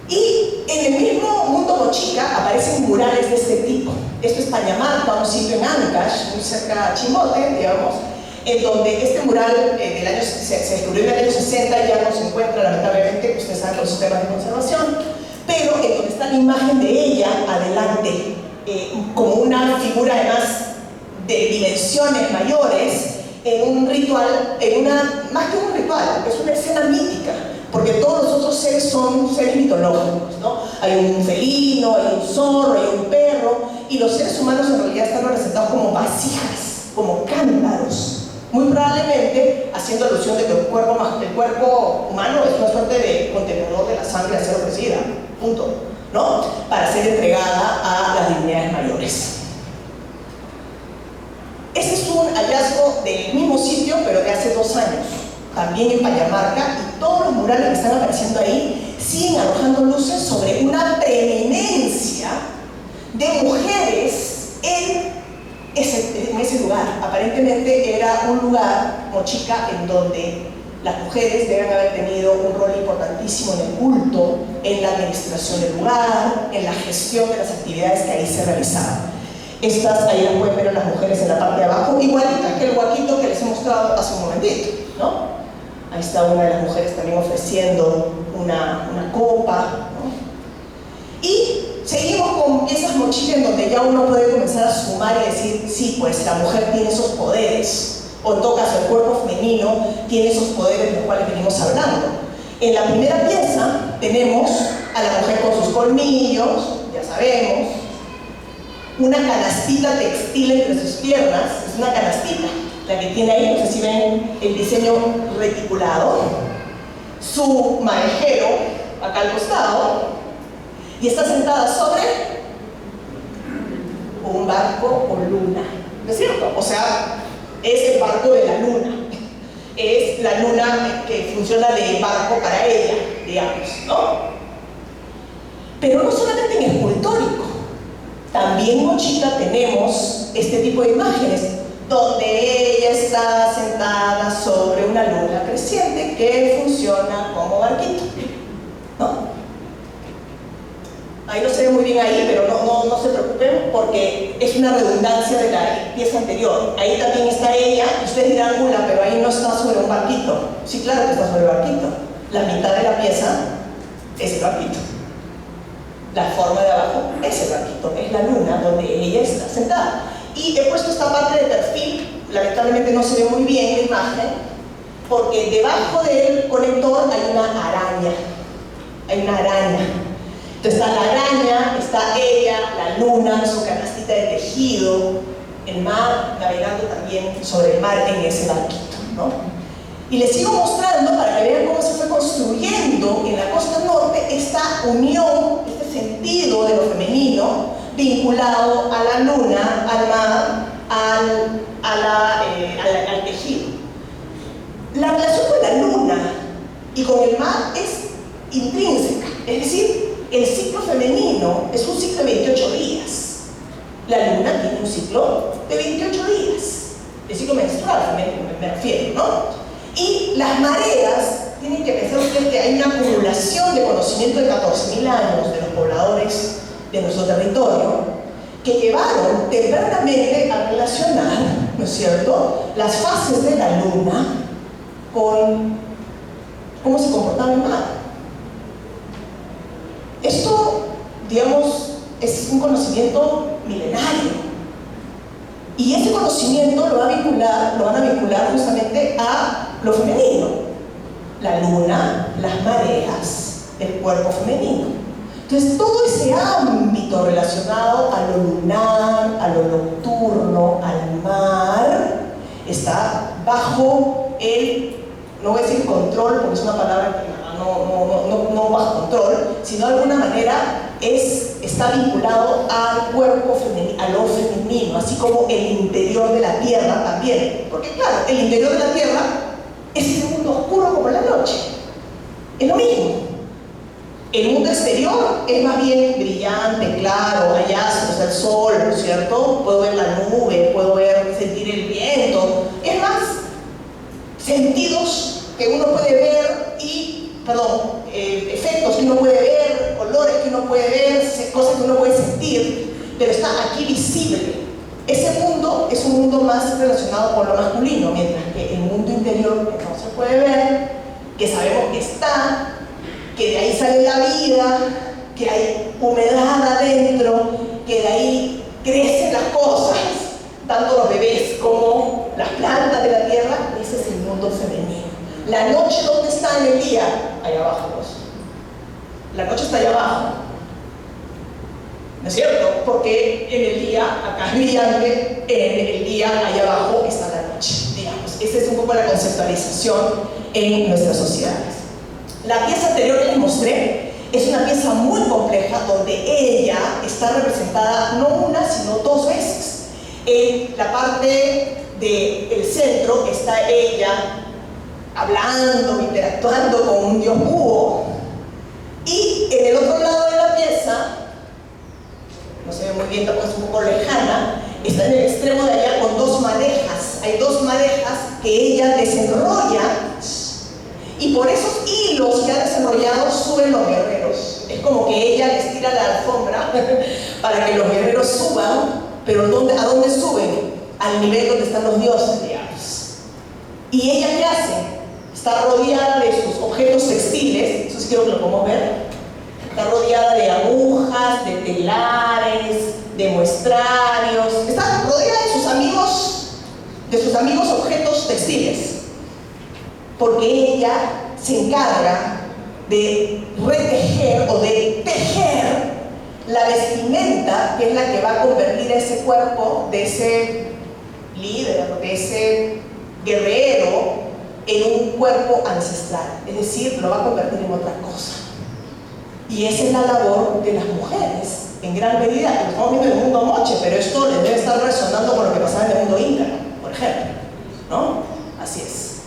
Y en el mismo mundo mochica aparecen murales de este tipo. Esto es Pañamarca, un sitio en Ancash, muy cerca de Chimbote, digamos, en donde este mural se descubrió en el año 60 y ya no se encuentra, lamentablemente, ustedes saben los sistemas de conservación, pero en donde está la imagen de ella adelante, como una figura además de dimensiones mayores, en un ritual, más que un ritual, es una escena mítica, porque todos los otros seres son seres mitológicos, ¿no? Hay un felino, hay un zorro, hay un perro, y los seres humanos en realidad están representados como vasijas, como cántaros, muy probablemente haciendo alusión de que el cuerpo humano es una suerte de contenedor de la sangre a ser ofrecida, punto, ¿no? Para ser entregada a las divinidades mayores. Este es un hallazgo del mismo sitio, pero de hace 2 años, también en Pañamarca, y todos los murales que están apareciendo ahí siguen arrojando luces sobre una preeminencia de mujeres en ese lugar. Aparentemente era un lugar, mochica, en donde las mujeres deben haber tenido un rol importantísimo en el culto, en la administración del lugar, en la gestión de las actividades que ahí se realizaban. Estas, ahí las pueden ver a las mujeres en la parte de abajo, igualitas que el huaquito que les he mostrado hace un momentito, ¿no? Ahí está una de las mujeres también ofreciendo una copa, ¿no? Y seguimos con piezas mochicas en donde ya uno puede comenzar a sumar y decir, sí, pues la mujer tiene esos poderes, o en todo caso el cuerpo femenino tiene esos poderes de los cuales venimos hablando. En la primera pieza tenemos a la mujer con sus colmillos, ya sabemos, una canastita textil entre sus piernas, es una canastita, la que tiene ahí, no sé si ven el diseño reticulado, su madejero acá al costado, y está sentada sobre un barco con luna, ¿no es cierto? O sea, es el barco de la luna, es la luna que funciona de barco para ella, digamos, ¿no? Pero no solamente en escultórico, también en mochila tenemos este tipo de imágenes donde ella está sentada sobre una luna creciente que funciona como barquito, ¿no? Ahí no se ve muy bien ahí, pero no se preocupen porque es una redundancia de la pieza anterior. Ahí también está ella, ustedes dirán, Gula, pero ahí no está sobre un barquito. Sí, claro que está sobre el barquito. La mitad de la pieza es el barquito. La forma de abajo es el barquito, es la luna donde ella está sentada. Y he puesto esta parte de perfil, lamentablemente no se ve muy bien la imagen, porque debajo del conector hay una araña. Hay una araña. Entonces está la araña, está ella, la luna, su canastita de tejido, el mar, navegando también sobre el mar en ese barquito, ¿no? Y les sigo mostrando para que vean cómo se fue construyendo en la costa norte esta unión, este sentido de lo femenino vinculado a la luna, al mar, al tejido. La relación con la luna y con el mar es intrínseca, es decir, el ciclo femenino es un ciclo de 28 días. La luna tiene un ciclo de 28 días, el ciclo menstrual me refiero, ¿no? Y las mareas, tienen que pensar ustedes que hay una acumulación de conocimiento de 14.000 años de los pobladores de nuestro territorio que llevaron tempranamente a relacionar, ¿no es cierto?, las fases de la luna con cómo se comportaba el mar. Esto, digamos, es un conocimiento milenario. Y ese conocimiento lo van a vincular justamente a lo femenino. La luna, las mareas, el cuerpo femenino. Entonces, todo ese ámbito relacionado a lo lunar, a lo nocturno, al mar, está bajo el, no voy a decir control, porque es una palabra que no bajo control, sino de alguna manera está vinculado al cuerpo femenino, a lo femenino, así como el interior de la tierra también. Porque claro, el interior de la tierra es un mundo oscuro como la noche. Es lo mismo. El mundo exterior es más bien brillante, claro, hay astros, el sol, ¿no es cierto? Puedo ver la nube, puedo sentir el viento. Es más, sentidos que uno puede ver efectos que uno puede ver, colores que uno puede ver, cosas que uno puede sentir, pero está aquí visible. Ese mundo es un mundo más relacionado con lo masculino, mientras que el mundo interior que no se puede ver, que sabemos que está, que de ahí sale la vida, que hay humedad adentro, que de ahí crecen las cosas, tanto los bebés como las plantas de la tierra, ese es el mundo femenino. La noche, ¿dónde está en el día? Allá abajo, pues. La noche está allá abajo. ¿No es cierto? Porque en el día, acá es brillante, en el día, allá abajo está la noche, digamos. Esa es un poco la conceptualización en nuestras sociedades. La pieza anterior que les mostré es una pieza muy compleja donde ella está representada no una, sino dos veces. En la parte del centro está ella hablando, interactuando con un dios búho, y en el otro lado de la pieza, no se ve muy bien, tampoco es un poco lejana, está en el extremo de allá con dos madejas. Hay dos madejas que ella desenrolla, y por esos hilos que ha desenrollado suben los guerreros. Es como que ella les tira la alfombra para que los guerreros suban, pero ¿a dónde suben? Al nivel donde están los dioses, digamos. ¿Y ella qué hace? Está rodeada de sus objetos textiles, eso sí quiero que lo podamos ver. Está rodeada de agujas, de telares, de muestrarios. Está rodeada de sus amigos objetos textiles. Porque ella se encarga de retejer o de tejer la vestimenta que es la que va a convertir a ese cuerpo de ese líder, de ese guerrero, en un cuerpo ancestral, es decir, lo va a convertir en otra cosa. Y esa es la labor de las mujeres, en gran medida. Lo estamos viendo en el mundo moche, pero esto les debe estar resonando con lo que pasaba en el mundo inca, por ejemplo, ¿no? Así es.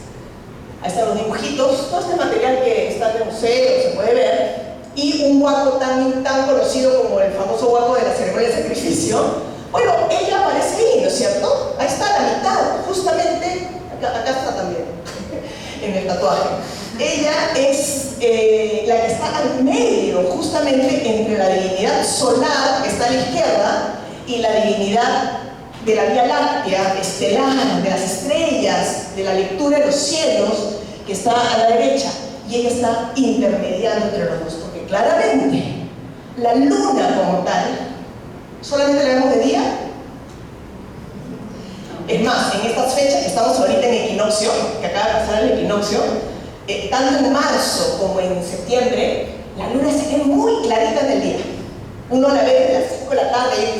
Ahí están los dibujitos, todo este material que está en el museo, se puede ver, y un huaco tan conocido como el famoso huaco de la ceremonia de sacrificio. Bueno, ella aparece ahí, ¿no es cierto? Ahí está la mitad, justamente, acá está también, en el tatuaje. Ella es la que está al medio, justamente entre la divinidad solar, que está a la izquierda, y la divinidad de la Vía Láctea, estelar, de las estrellas, de la lectura de los cielos, que está a la derecha. Y ella está intermediando entre los dos, porque claramente la luna como tal, ¿solamente la vemos de día? Es más, en estas fechas que estamos ahorita en equinoccio, que acaba de pasar el equinoccio, tanto en marzo como en septiembre, la luna se ve muy clarita en el día. Uno la ve desde las 5 de la tarde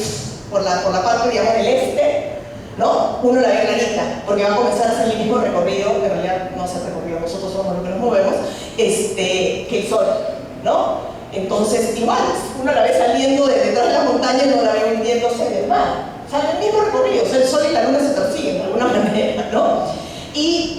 por la parte, digamos, del este, ¿no? Uno la ve clarita, porque va a comenzar a hacer el mismo recorrido, en realidad no hace recorrido, nosotros somos los que nos movemos, que el sol, ¿no? Entonces, igual, uno la ve saliendo de detrás de las montañas y no la ve hundiéndose en el mar. Sale el mismo recorrido, o sea, el sol y la luna se persiguen de alguna manera, ¿no? Y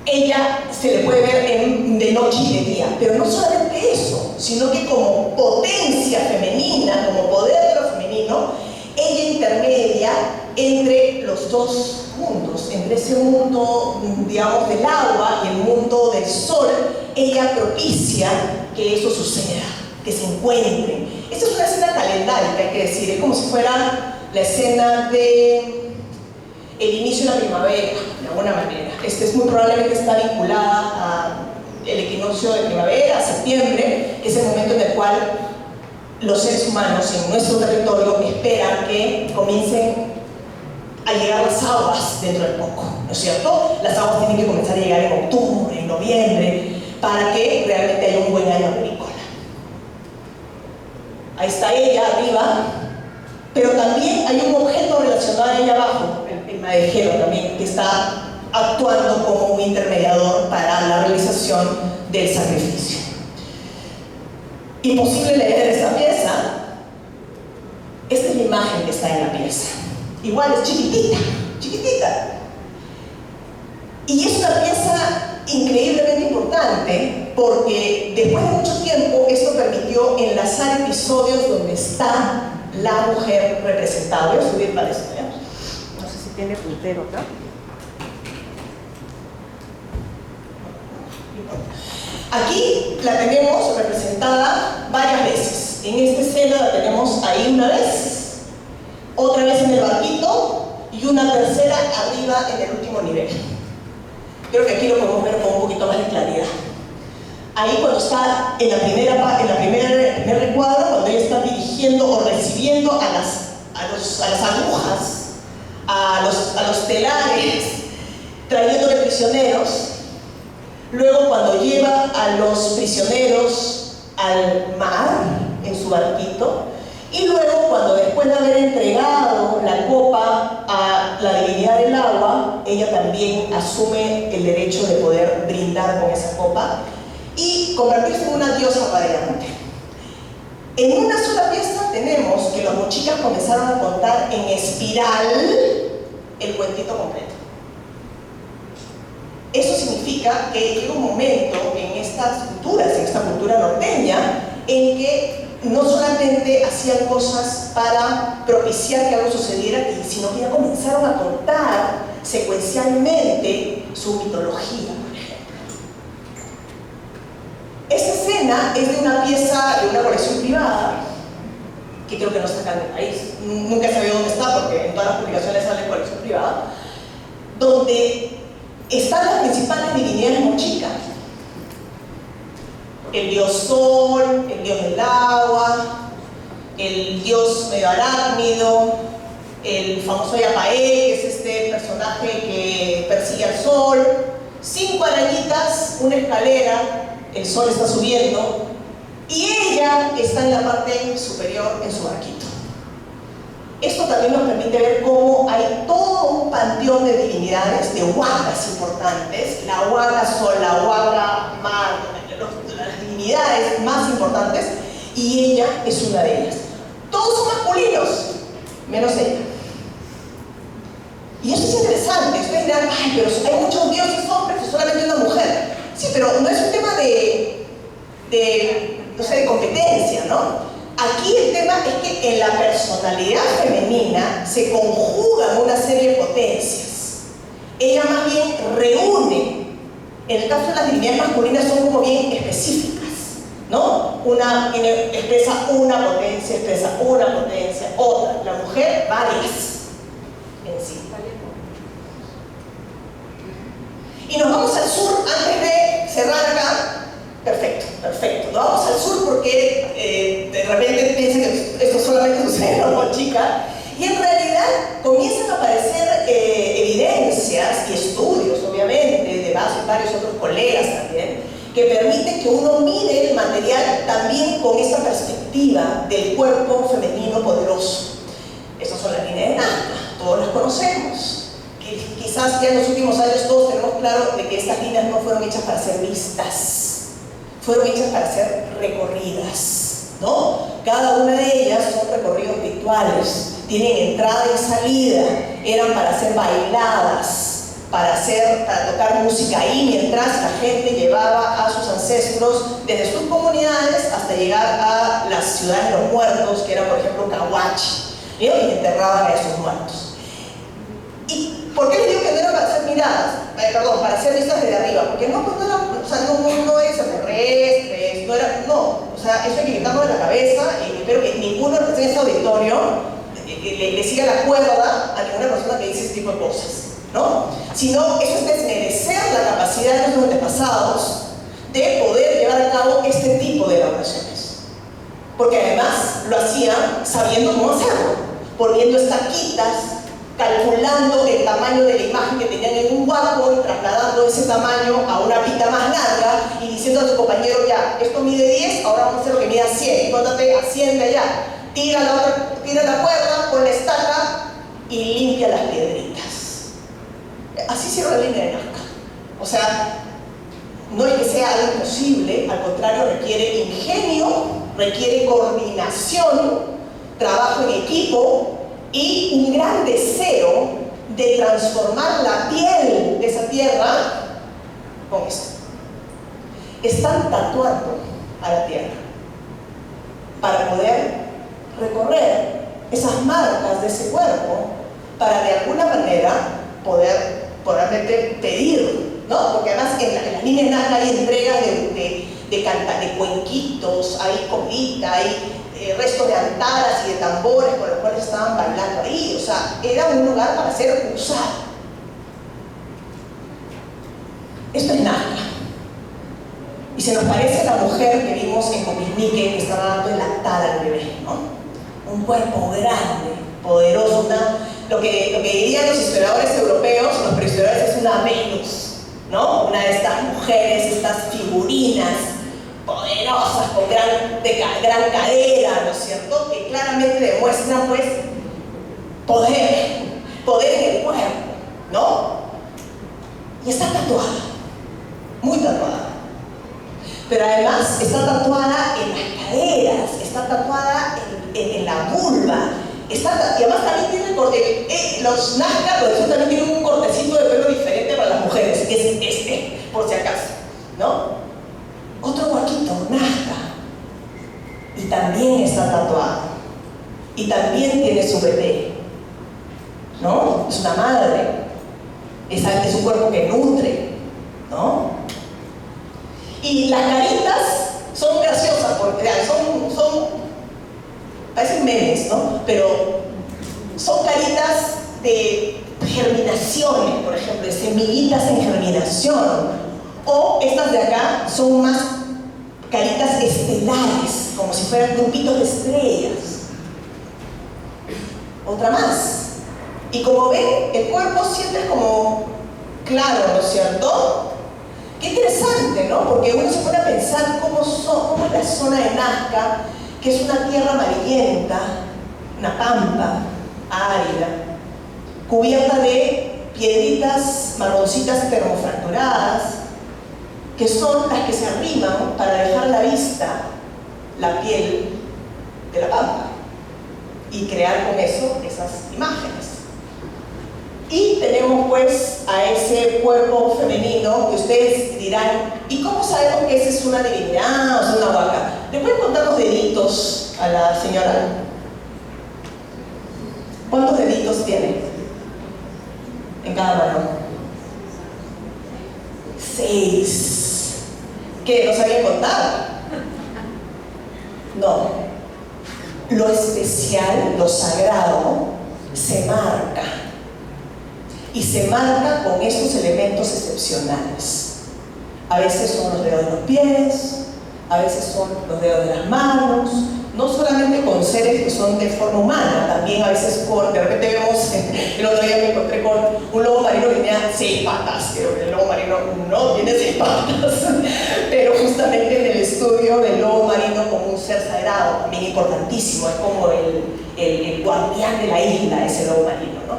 ella se le puede ver de noche y de día, pero no solamente eso, sino que como potencia femenina, como poder de lo femenino, ella intermedia entre los dos mundos, entre ese mundo, digamos, del agua y el mundo del sol. Ella propicia que eso suceda, que se encuentren. Esta es una escena calendárica, hay que decir, es como si fuera la escena de el inicio de la primavera, de alguna manera. Es muy probablemente está vinculada al equinoccio de primavera, septiembre, que es el momento en el cual los seres humanos en nuestro territorio esperan que comiencen a llegar las aguas dentro de poco, ¿no es cierto? Las aguas tienen que comenzar a llegar en octubre, en noviembre, para que realmente haya un buen año agrícola. Ahí está ella arriba, pero también hay un objeto relacionado a ella abajo, el madejero también, que está actuando como un intermediador para la realización del sacrificio. Imposible leer esta pieza. Esta es la imagen que está en la pieza. Igual es chiquitita, chiquitita. Y es una pieza increíblemente importante porque después de mucho tiempo esto permitió enlazar episodios donde está la mujer representada. Voy a subir para esto, ¿ya? No sé si tiene puntero acá. Aquí la tenemos representada varias veces. En esta escena la tenemos ahí una vez, otra vez en el barquito y una tercera arriba en el último nivel. Creo que aquí lo podemos ver con un poquito más de claridad. Ahí cuando está en el primer recuadro, cuando ella está dirigiendo o recibiendo a las agujas, a los telares, trayéndole prisioneros. Luego cuando lleva a los prisioneros al mar en su barquito, y luego cuando después de haber entregado la copa a la divinidad del agua, ella también asume el derecho de poder brindar con esa copa y convertirse en una diosa radiante. En una sola pieza tenemos que los mochicas comenzaron a contar en espiral el cuentito completo. Eso significa que llega un momento en estas culturas, en esta cultura norteña, en que no solamente hacían cosas para propiciar que algo sucediera, sino que ya comenzaron a contar secuencialmente su mitología, por ejemplo. Esta escena es de una pieza de una colección privada, que creo que no está acá en el país. Nunca he sabido dónde está, porque en todas las publicaciones sale colección privada, donde están las principales divinidades mochicas. El dios sol, el dios del agua, el dios medio arácnido, el famoso Yapaé, que es este personaje que persigue al sol, 5 arañitas, una escalera, el sol está subiendo y ella está en la parte superior en su barquito. Esto también nos permite ver cómo hay todo un panteón de divinidades, de huacas importantes, la huaca sol, la huaca mar, las divinidades más importantes, y ella es una de ellas. Todos son masculinos, menos ella. Y eso es interesante. Ustedes dirán, ay, pero hay muchos dioses hombres y solamente una mujer. Sí, pero no es un tema no sé, de competencia, ¿no? Aquí el tema es que en la personalidad femenina se conjugan una serie de potencias. Ella más bien reúne. En el caso de las divinidades masculinas son como bien específicas, ¿no? Una expresa una potencia, otra. La mujer, varias en sí. Y nos vamos al sur antes de cerrar acá. Perfecto. Nos vamos al sur porque de repente piensan que esto solamente sucede en la mochica. Y en realidad actualidad comienzan a aparecer evidencias y estudios, obviamente, de varios otros colegas también, que permiten que uno mire el material también con esa perspectiva del cuerpo femenino poderoso. Estas son las líneas de Nazca, todos las conocemos. Quizás ya en los últimos años todos tenemos claro de que estas líneas no fueron hechas para ser vistas, fueron hechas para ser recorridas, ¿no? Cada una de ellas son recorridos rituales, tienen entrada y salida, eran para ser bailadas, para tocar música ahí, mientras la gente llevaba a sus ancestros desde sus comunidades hasta llegar a las ciudades de los muertos, que eran por ejemplo Cahuachi, y enterraban a esos muertos. ¿Y por qué les digo que no eran para ser miradas? Para ser vistas desde arriba, porque no es extraterrestres, o sea, eso hay que quitarlo de la cabeza, y espero que ninguno que esté en este auditorio le siga la cuerda a ninguna persona que dice este tipo de cosas, ¿no? Sino eso es desmerecer la capacidad de nuestros antepasados de poder llevar a cabo este tipo de elaboraciones, porque además lo hacían sabiendo cómo hacerlo, poniendo estaquitas, calculando el tamaño de la imagen que tenían en un huaco y trasladando ese tamaño a una pita más larga y diciendo a su compañero, ya, esto mide 10, ahora vamos a hacer lo que mida 100, cuéntate a 100 de allá, tira la cuerda, pon la estaca y limpia las piedritas. Así cierra la línea de Nazca. O sea, no es que sea algo imposible, al contrario, requiere ingenio, requiere coordinación, trabajo en equipo, y un gran deseo de transformar la piel de esa tierra con esto. Están tatuando a la tierra para poder recorrer esas marcas de ese cuerpo, para de alguna manera poder realmente pedir, ¿no? Porque además en las líneas Nazca hay entregas de cuenquitos, hay comida, hay restos de antaras y de tambores con los cuales estaban bailando ahí. O sea, era un lugar para ser usado. Esto es Nazca. Y se nos parece a la mujer que vimos en Copisnique, que estaba dando el lactar al bebé, ¿no? Un cuerpo grande, poderoso, lo que dirían los historiadores europeos, los prehistoriadores, es una Venus, ¿no? Una de estas mujeres, estas figurinas poderosas, con gran cadera, ¿no es cierto?, que claramente demuestran, pues, poder en el cuerpo, ¿no? Y está tatuada, muy tatuada. Pero además está tatuada en las caderas, está tatuada en la vulva, y además también tiene los Nazca, por eso también tienen un cortecito de pelo diferente para las mujeres, que es por si acaso, ¿no? Otro huaquito, Nazca, y también está tatuado, y también tiene su bebé, ¿no? Es una madre, es un cuerpo que nutre, ¿no? Y las caritas son graciosas, porque parecen memes, ¿no? Pero son caritas de germinaciones, por ejemplo, de semillitas en germinación. O estas de acá son más caritas estelares, como si fueran grupitos de estrellas. Otra más. Y como ven, el cuerpo siempre es como claro, ¿no es cierto? Qué interesante, ¿no? Porque uno se pone a pensar cómo es la zona de Nazca, que es una tierra amarillenta, una pampa árida, cubierta de piedritas marroncitas termofracturadas, que son las que se arriman para dejar a la vista la piel de la pampa y crear con eso esas imágenes. Y tenemos pues a ese cuerpo femenino que ustedes dirán, ¿y cómo sabemos que esa es una divinidad o es una huaca? ¿Le pueden contar los deditos a la señora? ¿Cuántos deditos tiene en cada mano? 6. ¿Qué? ¿No sabían contar? No. Lo especial, lo sagrado, se marca. Y se marca con estos elementos excepcionales. A veces son los dedos de los pies, a veces son los dedos de las manos, no solamente con seres que son de forma humana, también a veces de repente vemos, el otro día me encontré con un lobo marino que tenía 6 patas, pero el lobo marino no tiene 6 patas, pero justamente en el estudio del lobo marino como un ser sagrado, también importantísimo, es como el guardián de la isla, ese lobo marino, ¿no?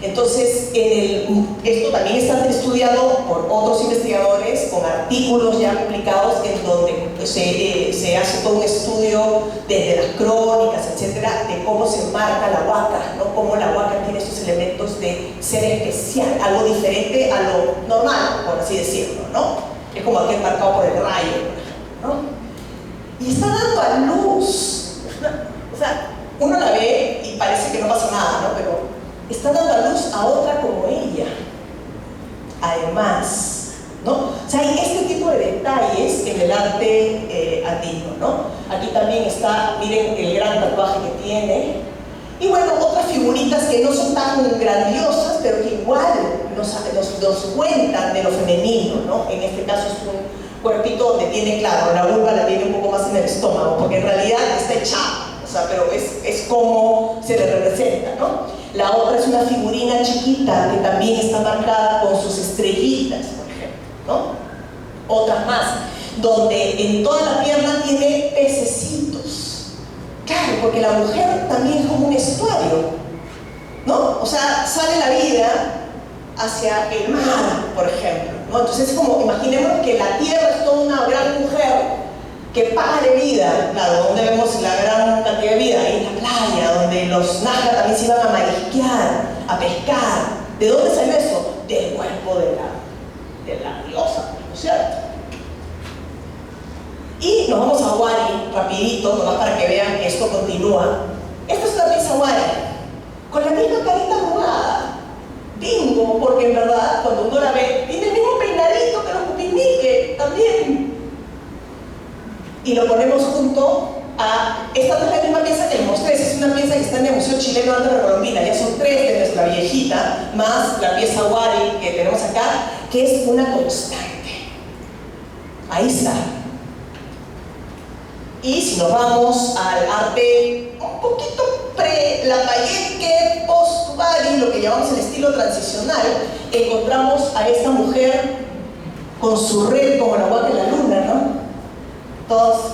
Entonces, esto también está estudiado por otros investigadores con artículos ya publicados en donde se hace todo un estudio desde las crónicas, etcétera, de cómo se marca la huaca, ¿no? Cómo la huaca tiene estos elementos de ser especial, algo diferente a lo normal, por así decirlo, ¿no? Es como aquel marcado por el rayo, ¿no? Y está dando a luz, o sea, uno la ve y parece que no pasa nada, ¿no? Pero está dando a luz a otra como ella. Además, ¿no? O sea, hay este tipo de detalles en el arte andino, ¿no? Aquí también está, miren el gran tatuaje que tiene. Y bueno, otras figuritas que no son tan grandiosas, pero que igual nos cuentan de lo femenino, ¿no? En este caso es un cuerpito donde tiene, claro, la vulva la tiene un poco más en el estómago, porque en realidad está echada, o sea, pero es como se le representa, ¿no? La otra es una figurina chiquita que también está marcada con sus estrellitas, por ejemplo, ¿no? Otras más, donde en toda la pierna tiene pececitos. Claro, porque la mujer también es como un estuario, ¿no? O sea, sale la vida hacia el mar, por ejemplo, ¿no? Entonces es como, imaginemos que la tierra es toda una gran mujer que pare vida, claro, donde vemos la gran cantidad de vida, ahí en la playa, donde los nazca también se iban a marisquear, a pescar. ¿De dónde salió eso? Del cuerpo de la diosa, ¿no es cierto? Y nos vamos a Wari, rapidito, nomás para que vean que esto continúa. Esta es una pieza Wari, con la misma carita arrugada. Bingo, porque en verdad, cuando uno la ve, tiene el mismo peinadito que los Pupinique, también. Y lo ponemos junto a esta no es la misma pieza que les mostré, es una pieza que está en el Museo Chileno de Arte de Colombina, ya son 3 de nuestra viejita, más la pieza Wari que tenemos acá, que es una constante. Ahí está. Y si nos vamos al arte un poquito pre-Lambayeque, post-Wari, lo que llamamos el estilo transicional, encontramos a esta mujer con su red como la huaca en la luna, ¿no? Todo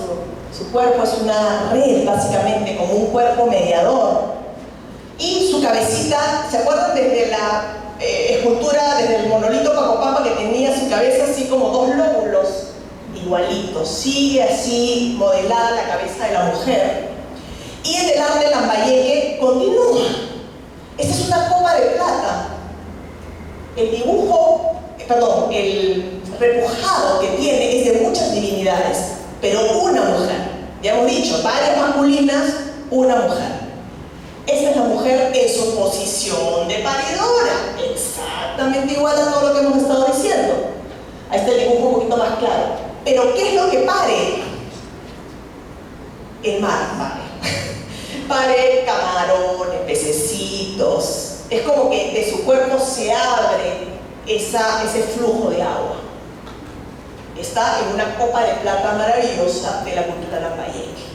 su cuerpo es una red, básicamente, como un cuerpo mediador. Y su cabecita, ¿se acuerdan desde la escultura, desde el monolito Pacopapa que tenía su cabeza así como 2 lóbulos? Igualitos, sigue así modelada la cabeza de la mujer. Y en el arte Lambayeque continúa. Esta es una copa de plata. El dibujo, el repujado que tiene es de muchas divinidades, pero una mujer. Ya hemos dicho, varias masculinas, una mujer. Esta es la mujer en su posición de paridora, exactamente igual a todo lo que hemos estado diciendo. Ahí está el dibujo un poquito más claro. Pero ¿qué es lo que pare? El mar pare. Pare camarones, pececitos. Es como que de su cuerpo se abre ese flujo de agua. Está en una copa de plata maravillosa de la cultura lambayeque.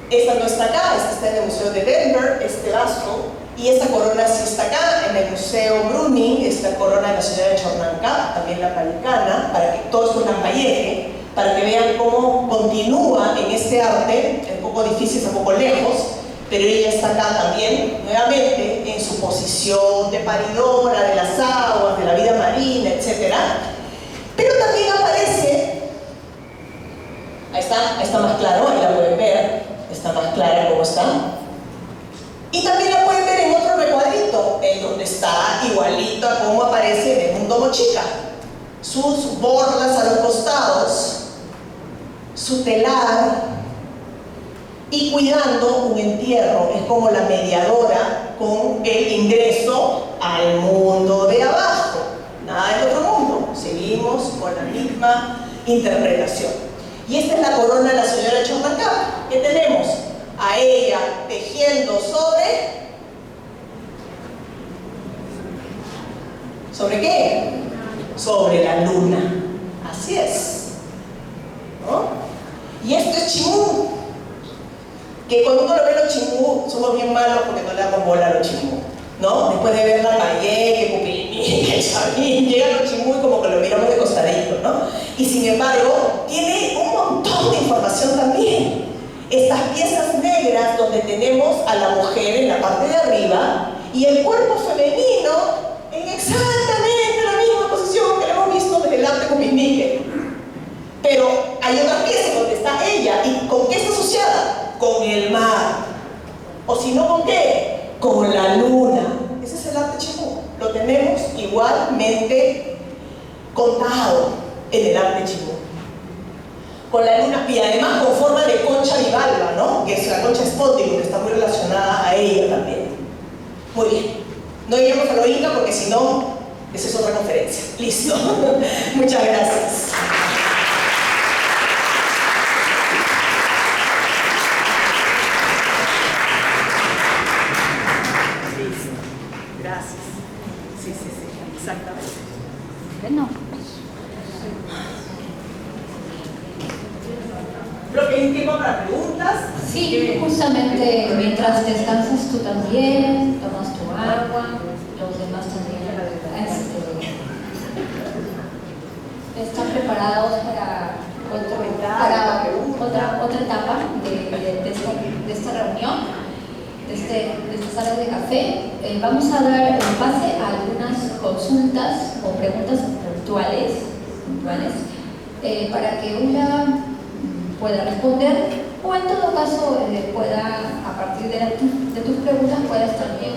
Esta no está acá, esta está en el Museo de Denver, este vaso, y esta corona sí está acá, en el Museo Bruning, esta corona de la señora de Chornancá, también la palicana, para que todo esto es lambayeque, para que vean cómo continúa en este arte, un poco difícil, un poco lejos, pero ella está acá también, nuevamente, en su posición de paridora de las aguas, de la vida marina, etc. Pero también aparece, ahí está más claro, ahí la pueden ver, está más clara cómo está. Y también la pueden ver en otro recuadrito, en donde está igualito a cómo aparece en el mundo mochica. Sus borlas a los costados, su telar, y cuidando un entierro, es como la mediadora con el ingreso al mundo de abajo. Nada del otro mundo, seguimos con la misma interpretación. Y esta es la corona de la señora Chornancá, que tenemos a ella tejiendo ¿sobre qué? Sobre la luna. Así es. Y esto es chimú. Que cuando uno lo ve los chimú, somos bien malos porque no le damos bola a los chimú, ¿no? Después de ver la Mayé, que Cupini, que Chavín, llegan los chimú y como que lo miramos de costadito, ¿no? Y sin embargo, tiene un montón de información también. Estas piezas negras donde tenemos a la mujer en la parte de arriba y el cuerpo femenino en exactamente la misma posición que lo hemos visto desde el arte Cupini. Pero hay otras piezas donde está ella. ¿Y con qué está asociada? Con el mar. O si no, ¿con qué? Con la luna. Ese es el arte chimú. Lo tenemos igualmente contado en el arte chimú. Con la luna, y además con forma de concha bivalva, ¿no? Que es la concha espótico, que está muy relacionada a ella también. Muy bien. No iremos a lo inca porque si no, esa es otra conferencia. Listo. Muchas gracias. Gracias. Sí, exactamente. Bueno. Creo que hay tiempo para preguntas. Sí, justamente mientras descansas tú también, tomas tu agua, los demás también están preparados para otra etapa de esta reunión, de esta sala de café. Vamos a dar un pase a algunas consultas o preguntas puntuales para que una pueda responder, o en todo caso pueda, a partir de tus preguntas, puedas también,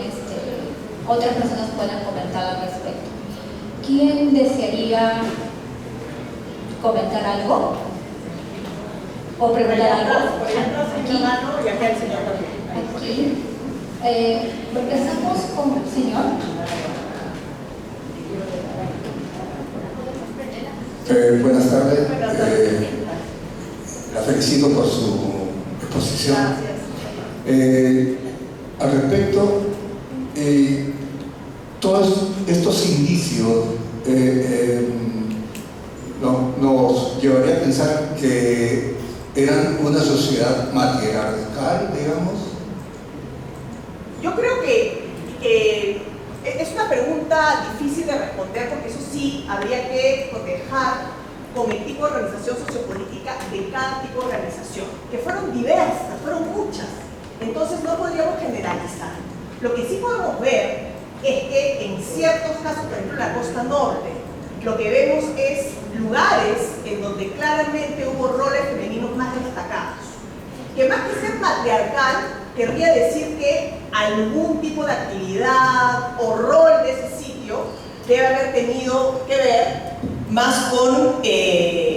otras personas puedan comentar al respecto. ¿Quién desearía comentar algo? ¿O preguntar algo? Aquí. Y acá el señor también. Aquí. Empezamos con el señor. Buenas tardes. La felicito por su exposición. Gracias. Al respecto, todos estos indicios nos llevaría a pensar que eran una sociedad matriarcal, digamos. Yo creo que es una pregunta difícil de responder porque eso sí habría que cotejar con el tipo de organización sociopolítica de cada tipo de organización, que fueron diversas, fueron muchas. Entonces no podríamos generalizar. Lo que sí podemos ver es que en ciertos casos, por ejemplo en la costa norte, lo que vemos es lugares en donde claramente hubo roles femeninos más destacados. Que más que ser matriarcal, querría decir que algún tipo de actividad o rol de ese sitio debe haber tenido que ver más con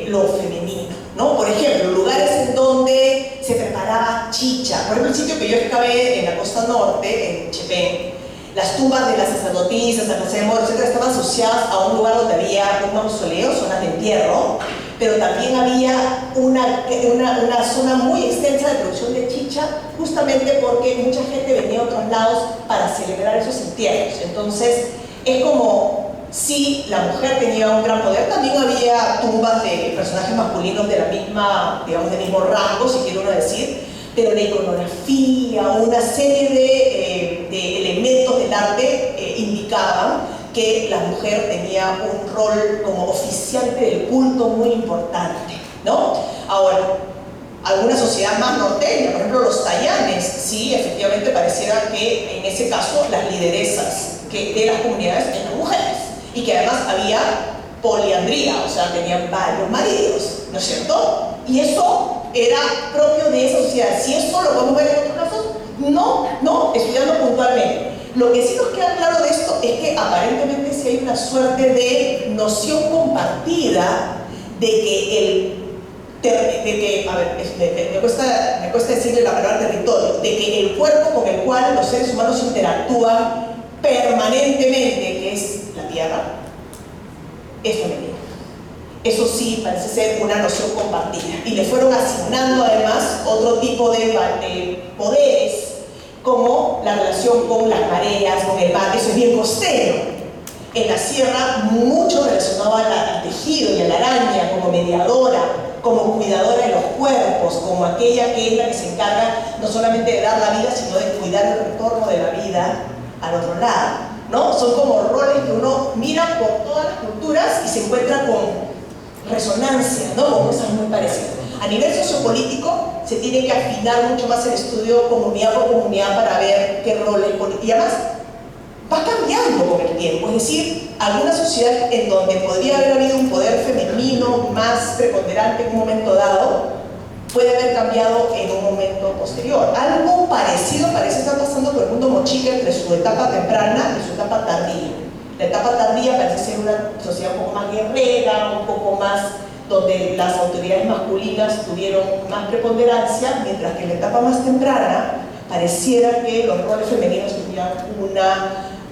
lo femenino, ¿no? Por ejemplo, lugares en donde se preparaba chicha. Por ejemplo, el sitio que yo excavé en la costa norte, en Chepén, las tumbas de las sacerdotisas, San José de Moro, etc., estaban asociadas a un lugar donde había un mausoleo, zonas de entierro, pero también había una zona muy extensa de producción de chicha, justamente porque mucha gente venía a otros lados para celebrar esos entierros. Entonces, es como si la mujer tenía un gran poder. También había tumbas de personajes masculinos de la misma, digamos, del mismo rango, si quiere uno decir, pero la iconografía, una serie de elementos del arte indicaban que la mujer tenía un rol como oficiante del culto muy importante, ¿no? Ahora, alguna sociedad más norteña, por ejemplo los tayanes, sí, efectivamente pareciera que en ese caso las lideresas de las comunidades eran mujeres, y que además había poliandría, o sea, tenían varios maridos, ¿no es cierto? Y eso era propio de esa sociedad. Si eso lo podemos ver en otros casos, no, estudiando puntualmente. Lo que sí nos queda claro de esto es que aparentemente sí hay una suerte de noción compartida de que me cuesta decirle la palabra territorio, de que el cuerpo con el cual los seres humanos interactúan permanentemente, que es la tierra, es femenino. Eso sí parece ser una noción compartida. Y le fueron asignando además otro tipo de poderes, como la relación con las mareas, con el mar. Eso es bien costero. En la sierra, mucho relacionado al tejido y a la araña como mediadora, como cuidadora de los cuerpos, como aquella que es la que se encarga no solamente de dar la vida, sino de cuidar el retorno de la vida al otro lado, ¿no? Son como roles que uno mira por todas las culturas y se encuentra con resonancia, ¿no? Con cosas muy parecidas. A nivel sociopolítico se tiene que afinar mucho más el estudio comunidad por comunidad para ver qué roles, y además va cambiando con el tiempo, es decir, alguna sociedad en donde podría haber habido un poder femenino más preponderante en un momento dado, puede haber cambiado en un momento posterior. Algo parecido parece estar pasando con el mundo mochica entre su etapa temprana y su etapa tardía. La etapa tardía parece ser una sociedad un poco más guerrera, un poco más donde las autoridades masculinas tuvieron más preponderancia, mientras que en la etapa más temprana pareciera que los roles femeninos tenían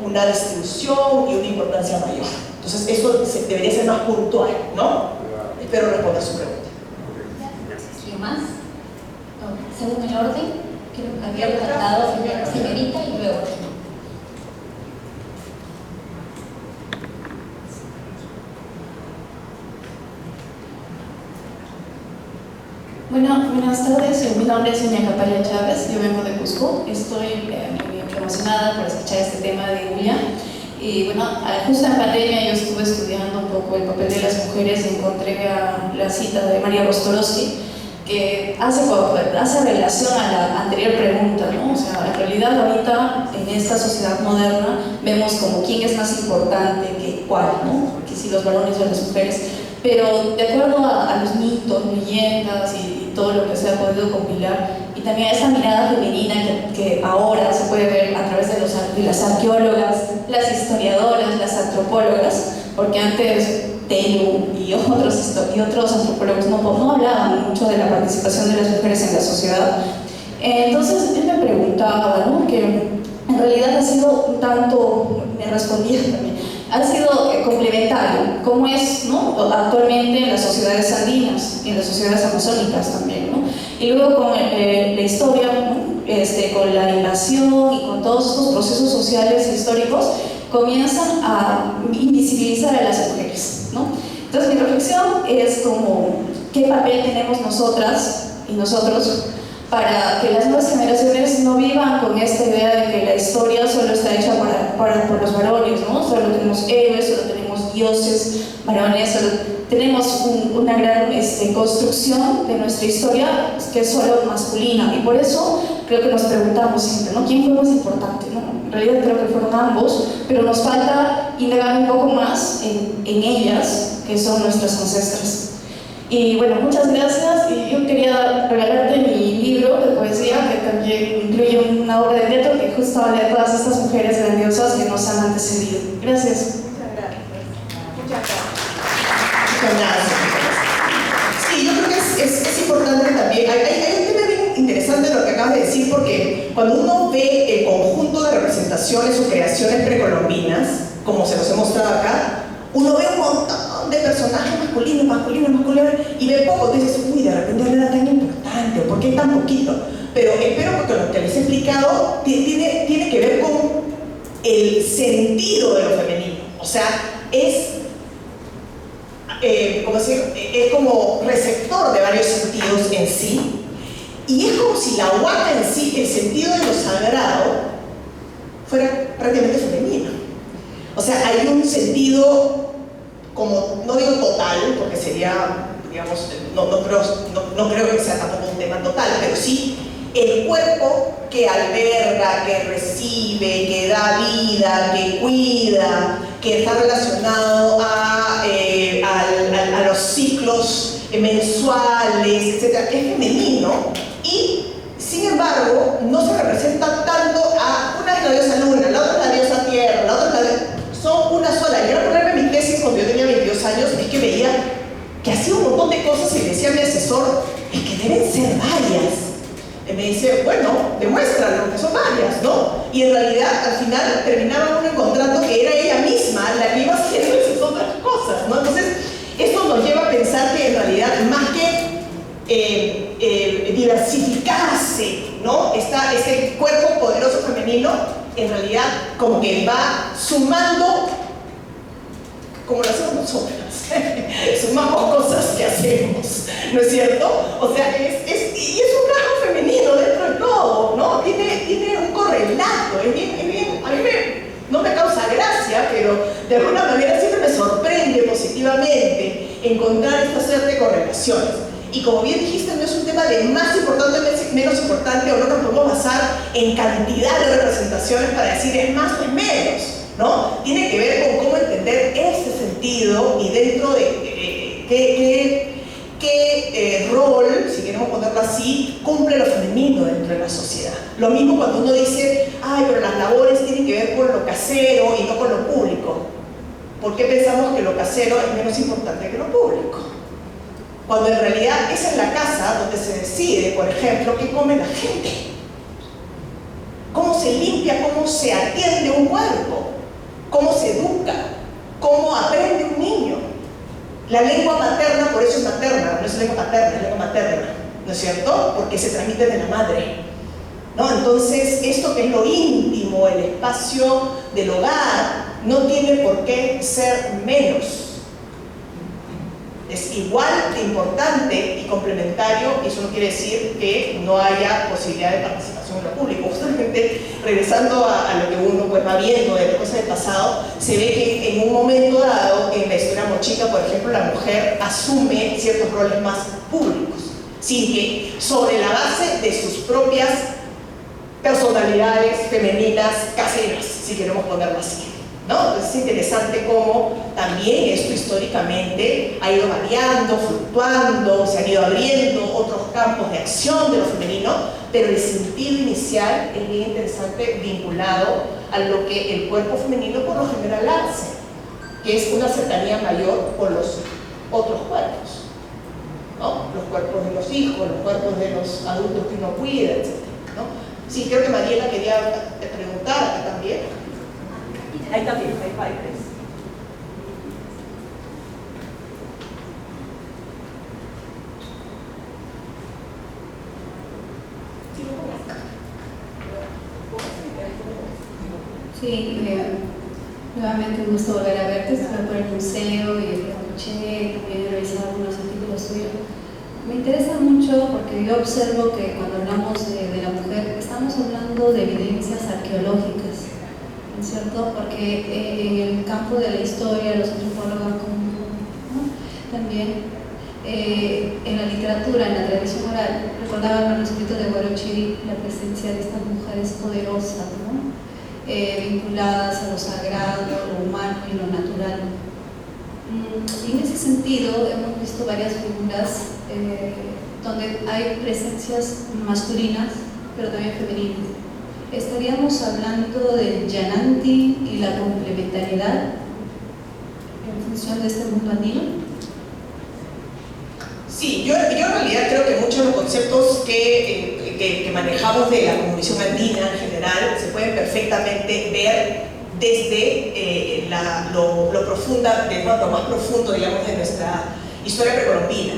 una distribución y una importancia mayor. Entonces eso debería ser más puntual, ¿no? Espero responder su pregunta. ¿Quién más? Según el orden, creo que había levantado primero señorita y luego. Bueno, buenas tardes, mi nombre es Sonia Capaya Chávez, yo vengo de Cusco, estoy muy emocionada por escuchar este tema de Ulla. Y bueno, justo en pandemia yo estuve estudiando un poco el papel de las mujeres y encontré la cita de María Rostorowski, que hace relación a la anterior pregunta, ¿no? O sea, en realidad ahorita en esta sociedad moderna vemos como quién es más importante que cuál, ¿no? Que si los varones o las mujeres. Pero de acuerdo a los mitos, leyendas y todo lo que se ha podido compilar, y también a esa mirada femenina que ahora se puede ver a través de las arqueólogas, las historiadoras, las antropólogas, porque antes Telu y otros antropólogos no hablaban mucho de la participación de las mujeres en la sociedad. Entonces él me preguntaba, ¿no? Que en realidad ha sido un tanto, me respondía también, ha sido complementario, como es, ¿no? Actualmente en las sociedades andinas y en las sociedades amazónicas también, ¿no? Y luego con la historia, ¿no? Con la invasión y con todos estos procesos sociales e históricos, comienzan a invisibilizar a las mujeres, ¿no? Entonces mi reflexión es como, ¿qué papel tenemos nosotras y nosotros para que las nuevas generaciones no vivan con esta idea de que la historia solo está hecha por los varones, ¿no? Solo tenemos héroes, solo tenemos dioses varones, solo tenemos una gran construcción de nuestra historia que es solo masculina, y por eso creo que nos preguntamos siempre, ¿no? ¿Quién fue más importante, ¿no? En realidad creo que fueron ambos, pero nos falta indagar un poco más en ellas, que son nuestras ancestras. Y bueno, muchas gracias, y yo quería regalarte mi libro de poesía, que también incluye una obra de teatro que justo habla de todas estas mujeres grandiosas que nos han antecedido. Gracias. Muchas gracias. Muchas gracias. Sí, yo creo que es importante también. Hay un tema bien interesante de lo que acabas de decir, porque cuando uno ve el conjunto de representaciones o creaciones precolombinas, como se los he mostrado acá, uno ve un montón de personajes masculinos, y ve poco, entonces dices, uy, de repente no era tan importante, ¿por qué tan poquito? Pero espero que lo que les he explicado tiene que ver con el sentido de lo femenino. O sea, es como receptor de varios sentidos en sí, y es como si la huaca en sí, el sentido de lo sagrado, fuera prácticamente femenino. O sea, hay un sentido, como, no digo total, porque sería, digamos, no creo que sea tampoco un tema total, pero sí el cuerpo que alberga, que recibe, que da vida, que cuida, que está relacionado a los ciclos mensuales, etc., es femenino, y sin embargo no se representa tanto a una es la diosa luna, la otra es la diosa tierra, la otra es la diosa... son una sola. Yo al ponerme mi tesis cuando yo tenía 22 años es que veía que hacía un montón de cosas y le decía a mi asesor, es que deben ser varias. Y me dice, bueno, demuéstralo, que son varias, ¿no? Y en realidad al final terminaba uno encontrando que era ella misma la que iba haciendo esas otras cosas, ¿no? Entonces esto nos lleva a pensar que en realidad más que diversificarse, ¿no? Este cuerpo poderoso femenino en realidad como que va sumando, como lo hacemos nosotras, sumamos cosas que hacemos, ¿no es cierto? O sea, y es un rasgo femenino dentro de todo, ¿no? Tiene un correlato, a mí no me causa gracia, pero de alguna manera siempre me sorprende positivamente encontrar esta suerte de correlaciones. Y como bien dijiste, no es un tema de más importante o menos importante, o no nos podemos basar en cantidad de representaciones para decir es más o es menos, ¿no? Tiene que ver con cómo entender este sentido y dentro de qué rol, si queremos ponerlo así, cumple lo femenino dentro de la sociedad. Lo mismo cuando uno dice, ay, pero las labores tienen que ver con lo casero y no con lo público. ¿Por qué pensamos que lo casero es menos importante que lo público? Cuando en realidad es en la casa donde se decide, por ejemplo, qué come la gente, cómo se limpia, cómo se atiende un cuerpo, cómo se educa, cómo aprende un niño. La lengua materna, por eso es materna, no es lengua paterna, es lengua materna, ¿no es cierto? Porque se transmite de la madre, ¿no? Entonces, esto que es lo íntimo, el espacio del hogar, no tiene por qué ser menos. Es igual de importante y complementario, y eso no quiere decir que no haya posibilidad de participación en lo público. Justamente, regresando a lo que uno pues, va viendo de las cosas del pasado, se ve que en un momento dado, en la historia mochica, por ejemplo, la mujer asume ciertos roles más públicos, sin que, sobre la base de sus propias personalidades femeninas caseras, si queremos ponerlo así, ¿no? Entonces es interesante cómo también esto históricamente ha ido variando, fluctuando, se han ido abriendo otros campos de acción de lo femenino, pero el sentido inicial es bien interesante vinculado a lo que el cuerpo femenino por lo general hace, que es una cercanía mayor con los otros cuerpos, ¿no? Los cuerpos de los hijos, los cuerpos de los adultos que uno cuida, etc., ¿no? Sí, creo que Mariela quería preguntar acá también. Ahí también, ahí tres. Sí, nuevamente un gusto volver a verte, estuve por el museo y escuché, también he revisado algunos artículos tuyos. Me interesa mucho porque yo observo que cuando hablamos de la mujer, estamos hablando de evidencias arqueológicas, ¿no es cierto? Porque en el campo de la historia, los antropólogos, ¿no? También en la literatura, en la tradición oral, recordaban en los escritos de Huarochirí la presencia de estas mujeres poderosas, ¿no? Vinculadas a lo sagrado, lo humano y lo natural. Y en ese sentido hemos visto varias figuras donde hay presencias masculinas, pero también femeninas. ¿Estaríamos hablando del Yananti y la complementariedad en función de este mundo andino? Sí, yo en realidad creo que muchos de los conceptos que manejamos de la cosmovisión andina en general se pueden perfectamente ver desde lo más profundo, digamos, de nuestra historia precolombina.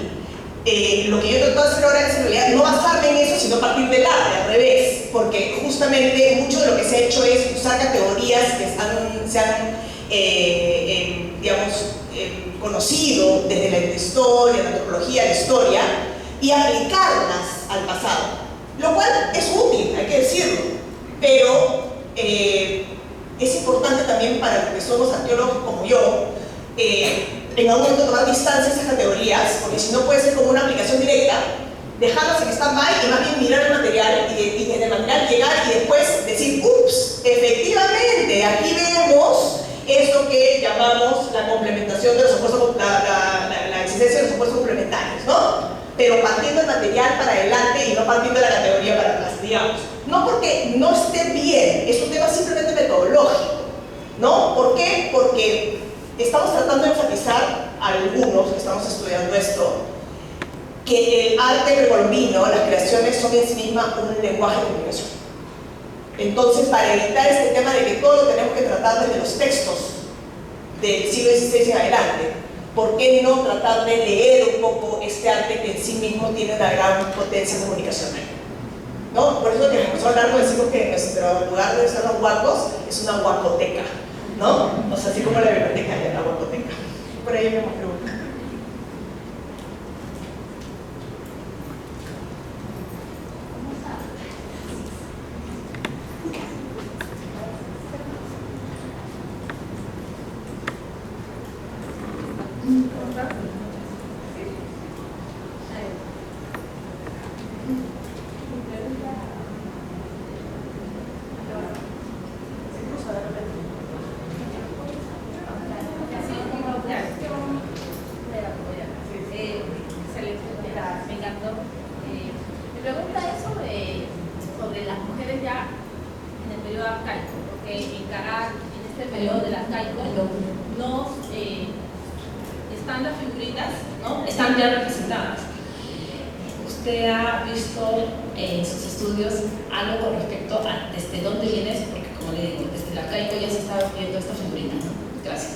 Lo que yo trato de hacer ahora es en realidad no basarme en eso, sino partir del arte, al revés, porque justamente mucho de lo que se ha hecho es usar categorías que se han conocido desde la historia, la antropología, la historia, y aplicarlas al pasado, lo cual es útil, hay que decirlo, pero es importante también para los que somos arqueólogos como yo, en algún momento tomar distancia a esas categorías, porque si no puede ser como una aplicación directa, dejarlas en stand-by y más bien mirar el material y desde el material llegar y después decir, ups, efectivamente, aquí vemos eso que llamamos la complementación de los opuestos, la existencia de los opuestos complementarios, ¿no? Pero partiendo del material para adelante y no partiendo de la categoría para atrás, digamos. No porque no esté bien, es un tema simplemente metodológico, ¿no? ¿Por qué? Porque estamos tratando de enfatizar a algunos que estamos estudiando esto, que el arte precolombino, las creaciones son en sí mismas un lenguaje de comunicación. Entonces, para evitar este tema de que todo lo tenemos que tratar desde los textos del siglo XVI en adelante, ¿por qué no tratar de leer un poco este arte que en sí mismo tiene una gran potencia comunicacional? ¿No? Por eso que en nuestro largo decimos que nuestro lugar de ser los huacos es una huacoteca, ¿no? O sea, así como la biblioteca y la huacoteca. Por ahí me preguntan. Me encantó. Mi pregunta es sobre las mujeres ya en el periodo arcaico, porque en Caral, en este periodo del arcaico, no están las figuritas, ¿no? Están ya representadas. ¿Usted ha visto en sus estudios algo con respecto a desde dónde vienes? Porque como le digo, desde el arcaico ya se está viendo esta figurita, ¿no? Gracias.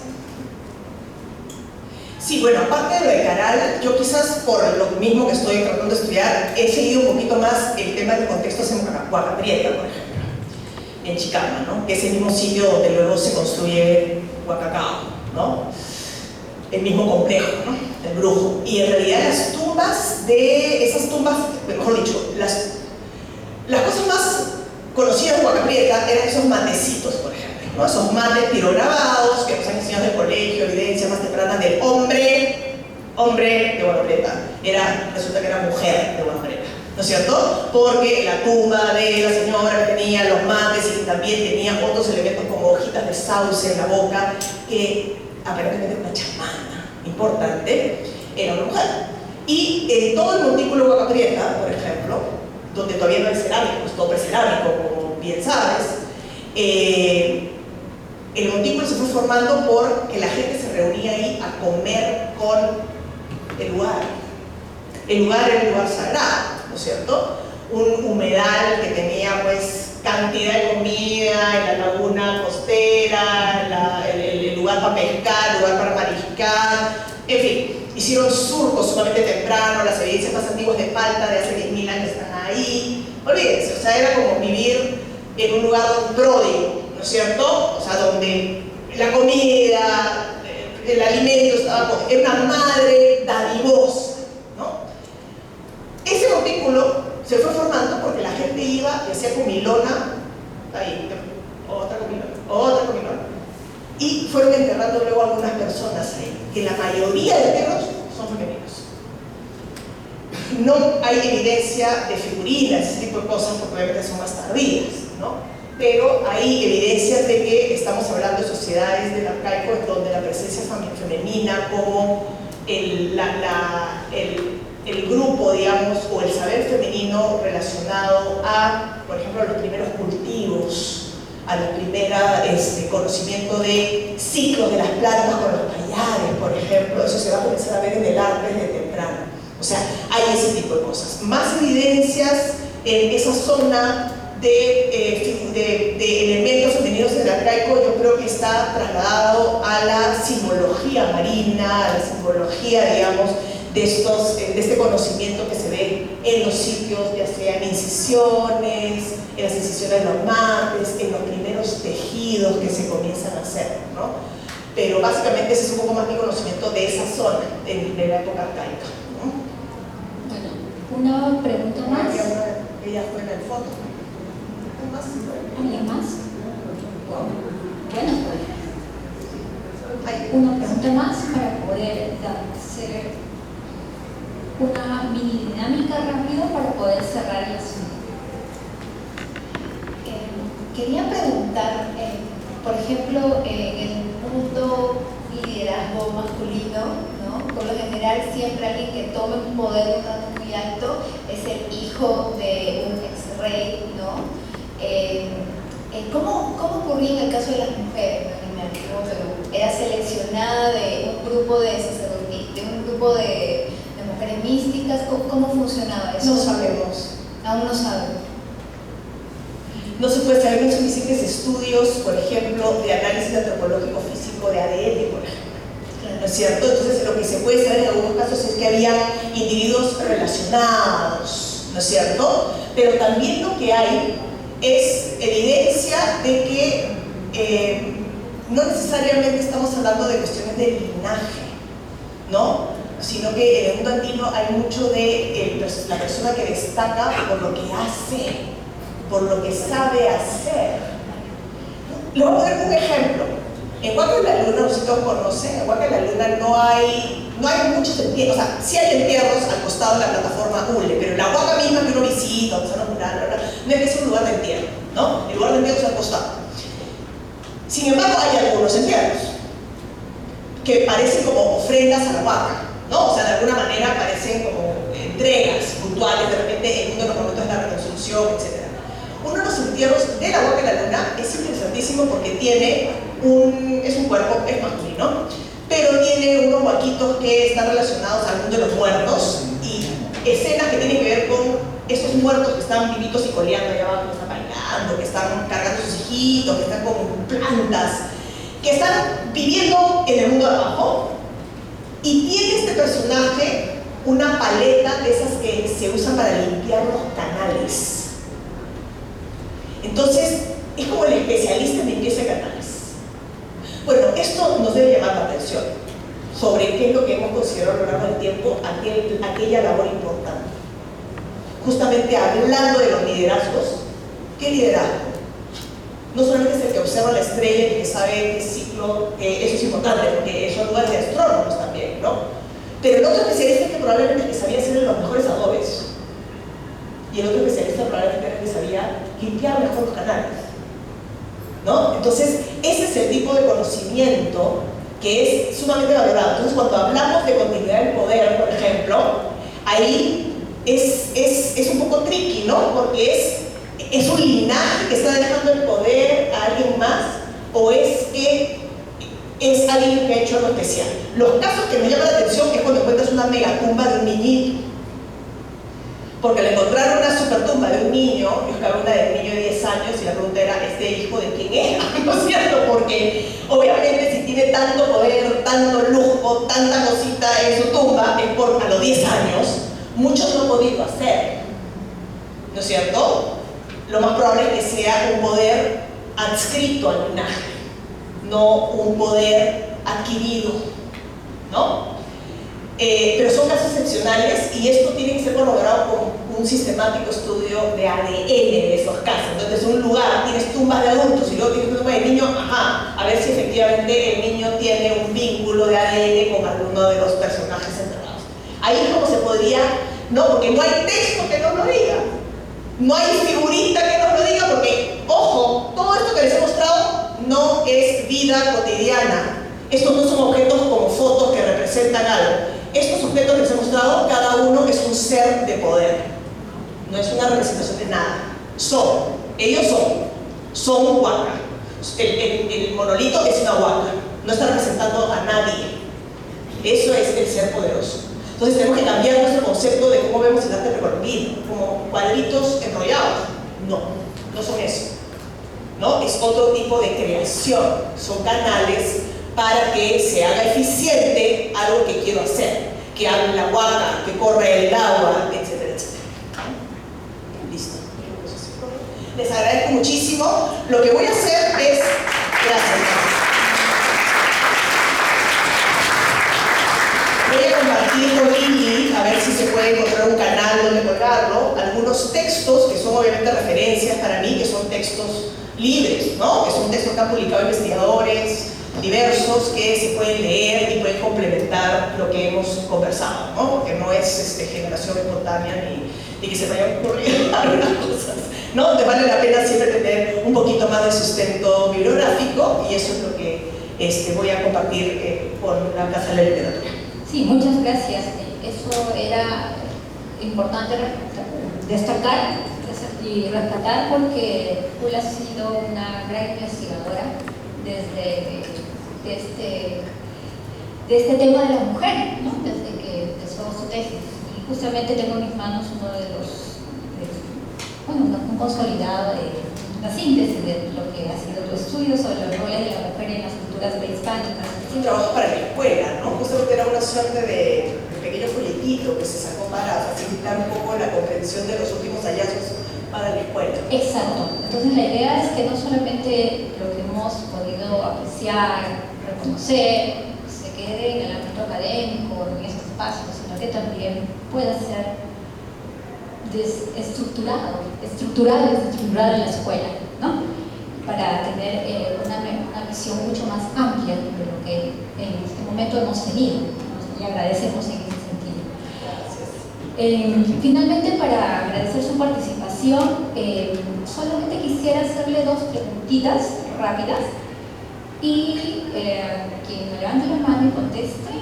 Sí, bueno, aparte de lo de Caral, yo quizás por lo mismo que estoy tratando de estudiar, he seguido un poquito más el tema de contextos en Huaca Prieta, por ejemplo, en Chicama, ¿no? Que es el mismo sitio donde luego se construye Huacacao, ¿no? El mismo complejo, ¿no? El brujo. Y en realidad las tumbas de esas tumbas, mejor dicho, las cosas más conocidas de Huaca Prieta eran esos matecitos, por ejemplo, ¿no? Esos mates pirograbados que nos han enseñado del colegio, evidencia más temprana del hombre de Huaca Prieta. Resulta que era mujer de Huaca Prieta, ¿no es cierto? Porque la tumba de la señora que tenía los mates y que también tenía otros elementos como hojitas de sauce en la boca, que aparentemente una chamana importante, era una mujer. Y en todo el montículo de Huaca Prieta, por ejemplo, donde todavía no hay cerámico, pues todo precerámico, como bien sabes, el montículo se fue formando porque la gente se reunía ahí a comer con el lugar. El lugar era un lugar sagrado, ¿no es cierto? Un humedal que tenía pues cantidad de comida, en la laguna costera, el lugar para pescar, el lugar para mariscar, en fin, hicieron surcos sumamente temprano, las evidencias más antiguas de Palta de hace 10.000 años están ahí. Olvídense, o sea, era como vivir en un lugar pródigo, ¿no es cierto? O sea, donde la comida, el alimento era una madre dadivosa, ¿no? Ese montículo se fue formando porque la gente iba y hacía comilona, ahí, otra comilona, y fueron enterrando luego algunas personas ahí, que la mayoría de enterros son femeninos. No hay evidencia de figurinas, ese tipo de cosas, porque obviamente son más tardías, ¿no? Pero hay evidencias de que estamos hablando de sociedades del arcaico en donde la presencia femenina como el grupo, digamos, o el saber femenino relacionado a, por ejemplo, a los primeros cultivos, a los primeros conocimiento de ciclos de las plantas con los pallares, por ejemplo, eso se va a comenzar a ver en el arte desde temprano. O sea, hay ese tipo de cosas. Más evidencias en esa zona de elementos femeninos en el arcaico, yo creo que está trasladado a la simbología marina, a la simbología, digamos, de este conocimiento que se ve en los sitios, ya sea en incisiones, en las incisiones de los mates, en los primeros tejidos que se comienzan a hacer, ¿no? Pero básicamente ese es un poco más mi conocimiento de esa zona de la época arcaica, ¿no? Bueno, una pregunta más. Ella fue en el foto. ¿Alguien más? Bueno, hay una pregunta más para poder hacer una mini dinámica rápida para poder cerrar el asunto. Quería preguntar, por ejemplo, en el mundo liderazgo masculino, ¿no? Por lo general siempre alguien que tome un poder de un rango muy alto es el hijo de un ex rey, ¿no? ¿Cómo ocurría en el caso de las mujeres, ¿no? En el antiguo Perú? ¿Era seleccionada de un grupo de sacerdotes, de un grupo de mujeres místicas? ¿Cómo funcionaba eso? No sabemos. Aún no saben. No se puede saber, no hay suficientes estudios, por ejemplo, de análisis antropológico físico de ADN, por ejemplo. ¿No es cierto? Entonces, lo que se puede saber en algunos casos es que había individuos relacionados, ¿no es cierto? Pero también lo que hay es evidencia de que no necesariamente estamos hablando de cuestiones de linaje, ¿no? Sino que en el mundo andino hay mucho de la persona que destaca por lo que hace, por lo que sabe hacer. Les voy a poner un ejemplo. En Huaca de la Luna, ustedes conocen, en Huaca de la Luna no hay muchos entierros, o sea, sí hay entierros al costado de la plataforma Ule, pero la Huaca misma que uno visita, donde están los murales, no es que sea un lugar de entierro, ¿no? El lugar de entierro está al costado. Sin embargo, hay algunos entierros que parecen como ofrendas a la huaca, ¿no? O sea, de alguna manera parecen como entregas puntuales, de repente en uno de los momentos de la reconstrucción, etc. Uno de los entierros de la Huaca de la Luna es interesantísimo porque tiene es un cuerpo, es masculino, pero tiene unos huaquitos que están relacionados al mundo de los muertos y escenas que tienen que ver con esos muertos que están vivitos y coleando allá abajo, que están bailando, que están cargando sus hijitos, que están con plantas, que están viviendo en el mundo de abajo. Y tiene este personaje una paleta de esas que se usan para limpiar los canales. Entonces, es como el especialista en limpieza de canales. Bueno, esto nos debe llamar la atención sobre qué es lo que hemos considerado a lo largo del tiempo aquella labor importante. Justamente hablando de los liderazgos, ¿qué liderazgo? No solamente es el que observa la estrella y que sabe qué ciclo, eso es importante, porque son lugares de astrónomos también, ¿no? Pero el otro especialista que probablemente que sabía hacer los mejores adobes, y el otro especialista probablemente era el que sabía limpiar mejor los canales, ¿no? Entonces, ese es el tipo de conocimiento que es sumamente valorado. Entonces, cuando hablamos de continuidad del poder, por ejemplo, ahí es un poco tricky, ¿no? Porque es un linaje que está dejando el poder a alguien más, o es que es alguien que ha hecho algo especial. Los casos que me llaman la atención es cuando encuentras una megatumba de un niñito, porque le encontraron una supertumba de un niño, y buscaron una de un niño de 10 años, y la pregunta era, ¿este hijo de quién era? ¿No es cierto? Porque obviamente si tiene tanto poder, tanto lujo, tanta cosita en su tumba, es porque a los 10 años muchos no han podido hacer, ¿no es cierto? Lo más probable es que sea un poder adscrito al linaje, no un poder adquirido, ¿no? Pero son casos excepcionales y esto tiene que ser corroborado con un sistemático estudio de ADN de esos casos. Entonces, en un lugar tienes tumbas de adultos y luego tienes tumbas de niños, a ver si efectivamente el niño tiene un vínculo de ADN con alguno de los personajes enterrados. Ahí es como se podría, no, porque no hay texto que nos lo diga, no hay figurita que nos lo diga, porque, ojo, todo esto que les he mostrado no es vida cotidiana. Estos no son objetos como fotos que representan algo. Estos objetos que les he mostrado, cada uno es un ser de poder. No es una representación de nada. Ellos son huaca. El monolito es una huaca. No está representando a nadie. Eso es el ser poderoso. Entonces tenemos que cambiar nuestro concepto de cómo vemos el arte precolombiano, como cuadritos enrollados. No son eso. ¿No? Es otro tipo de creación. Son canales para que se haga eficiente algo que quiero hacer, que hable la huaca, que corre el agua, etcétera, etcétera. Listo. Les agradezco muchísimo. Lo que voy a hacer es... Gracias. Voy a compartir con Lili, a ver si se puede encontrar un canal donde colgarlo, algunos textos que son obviamente referencias para mí, que son textos libres, ¿no? Que son textos que han publicado investigadores diversos que se pueden leer y pueden complementar lo que hemos conversado, ¿no? Porque no es generación espontánea ni que se vayan ocurriendo algunas cosas, ¿no? Donde vale la pena siempre tener un poquito más de sustento bibliográfico, y eso es lo que voy a compartir con la Casa de la Literatura. Sí, muchas gracias. Eso era importante destacar y rescatar, porque Julia ha sido una gran investigadora de este tema de la mujer, ¿no? Desde que empezó su tesis. Y justamente tengo en mis manos uno de los, un consolidado una síntesis de lo que ha sido tu estudio sobre los roles de la mujer en las culturas prehispánicas. Es un trabajo para la escuela, ¿no? Justamente era una suerte de pequeño folletito que se sacó para facilitar un poco la comprensión de los últimos hallazgos para la escuela. Exacto. Entonces la idea es que no solamente lo que hemos podido apreciar, reconocer, se quede en el ámbito académico, en esos espacios, sino que también pueda ser estructurado en la escuela, ¿no? Para tener una visión mucho más amplia de lo que en este momento hemos tenido, y agradecemos en ese sentido. Gracias. Finalmente, para agradecer su participación, presentación. Solamente quisiera hacerle dos preguntitas rápidas y quien me levante la mano y conteste,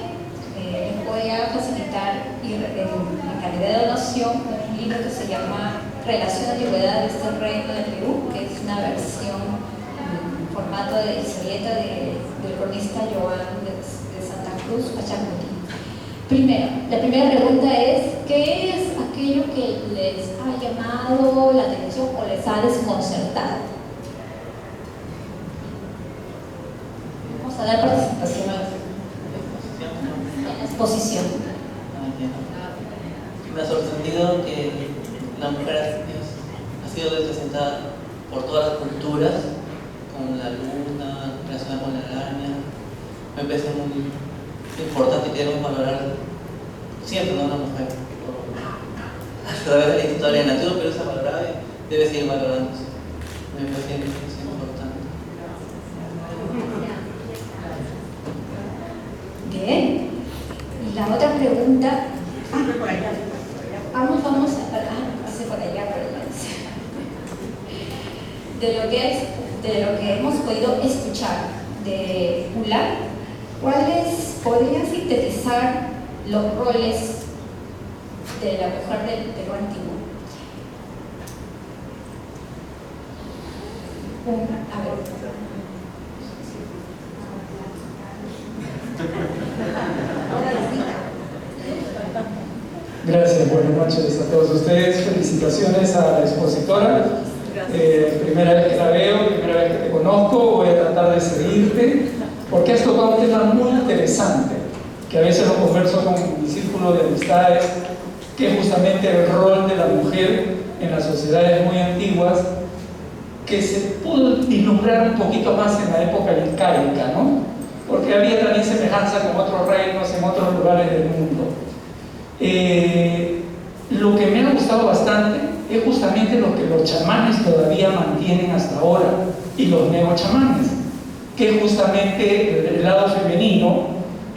les voy a facilitar en calidad de donación un libro que se llama Relación de Antigüedad de este Reino de Perú, que es una versión en formato de historieta del cronista Joan de Santa Cruz Pachacuti. Primero, la primera pregunta es: ¿qué es aquello que les ha llamado la atención o les ha desconcertado? Vamos a dar participación a la exposición. Me ha sorprendido que la mujer ha sido representada por todas las culturas, con la luna, relacionada con la araña. Me parece muy importante que debemos valorar siempre, ¿no?, a la mujer. A través de la historia nativa, pero esa valorada debe seguir valorándose. Me parece importante. Bien. Y la otra pregunta. Vamos a hacer por allá, de lo que hemos podido escuchar de Ulla, ¿cuáles podrían sintetizar los roles de la mujer del Perú antiguo? A ver. Gracias, buenas noches a todos ustedes. Felicitaciones a la expositora. Primera vez que la veo, primera vez que te conozco, voy a tratar de seguirte, porque has tocado un tema muy interesante, que a veces lo converso con mi círculo de amistades, que es justamente el rol de la mujer en las sociedades muy antiguas, que se pudo vislumbrar un poquito más en la época incaica, ¿no? Porque había también semejanza con otros reinos en otros lugares del mundo. Lo que me ha gustado bastante es justamente lo que los chamanes todavía mantienen hasta ahora, y los neochamanes, que es justamente el lado femenino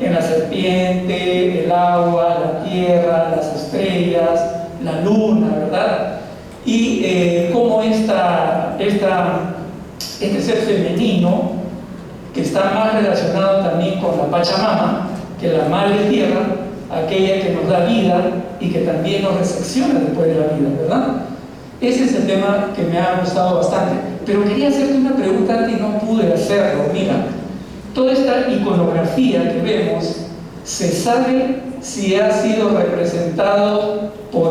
en la serpiente, el agua, la tierra, las estrellas, la luna, ¿verdad? Y cómo este ser femenino, que está más relacionado también con la Pachamama, que la madre tierra, aquella que nos da vida y que también nos resecciona después de la vida, ¿verdad? Ese es el tema que me ha gustado bastante. Pero quería hacerte una pregunta antes y no pude hacerlo. Mira, toda esta iconografía que vemos, ¿se sabe si ha sido representado o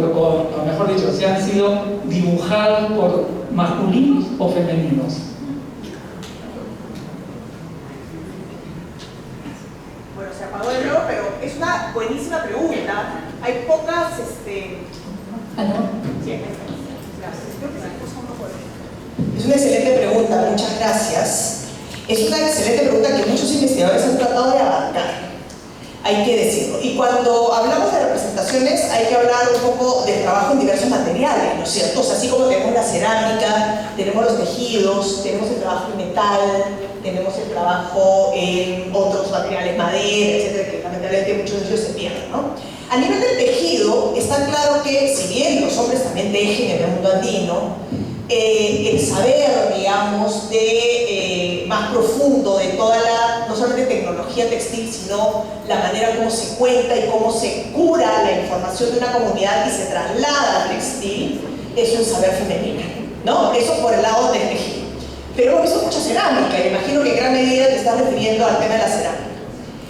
mejor dicho, si han sido dibujados por masculinos o femeninos? Bueno, se apagó el reloj, pero es una buenísima pregunta. Hay pocas, Sí, gracias. Creo que se puso uno por ahí. Es una excelente pregunta, muchas gracias. Es una excelente pregunta que muchos investigadores han tratado de abarcar, hay que decirlo. Y cuando hablamos de representaciones hay que hablar un poco del trabajo en diversos materiales, ¿no es cierto? O sea, así como tenemos la cerámica, tenemos los tejidos, tenemos el trabajo en metal, tenemos el trabajo en otros materiales, madera, etcétera, que lamentablemente muchos de ellos se pierden, ¿no? A nivel del tejido, está claro que si bien los hombres también tejen en el mundo andino, el saber, digamos, más profundo de toda la, no solamente tecnología textil, sino la manera como se cuenta y cómo se cura la información de una comunidad y se traslada al textil, es un saber femenino, ¿no? Eso por el lado del tejido. Pero hemos visto mucha cerámica, y imagino que en gran medida te estás refiriendo al tema de la cerámica.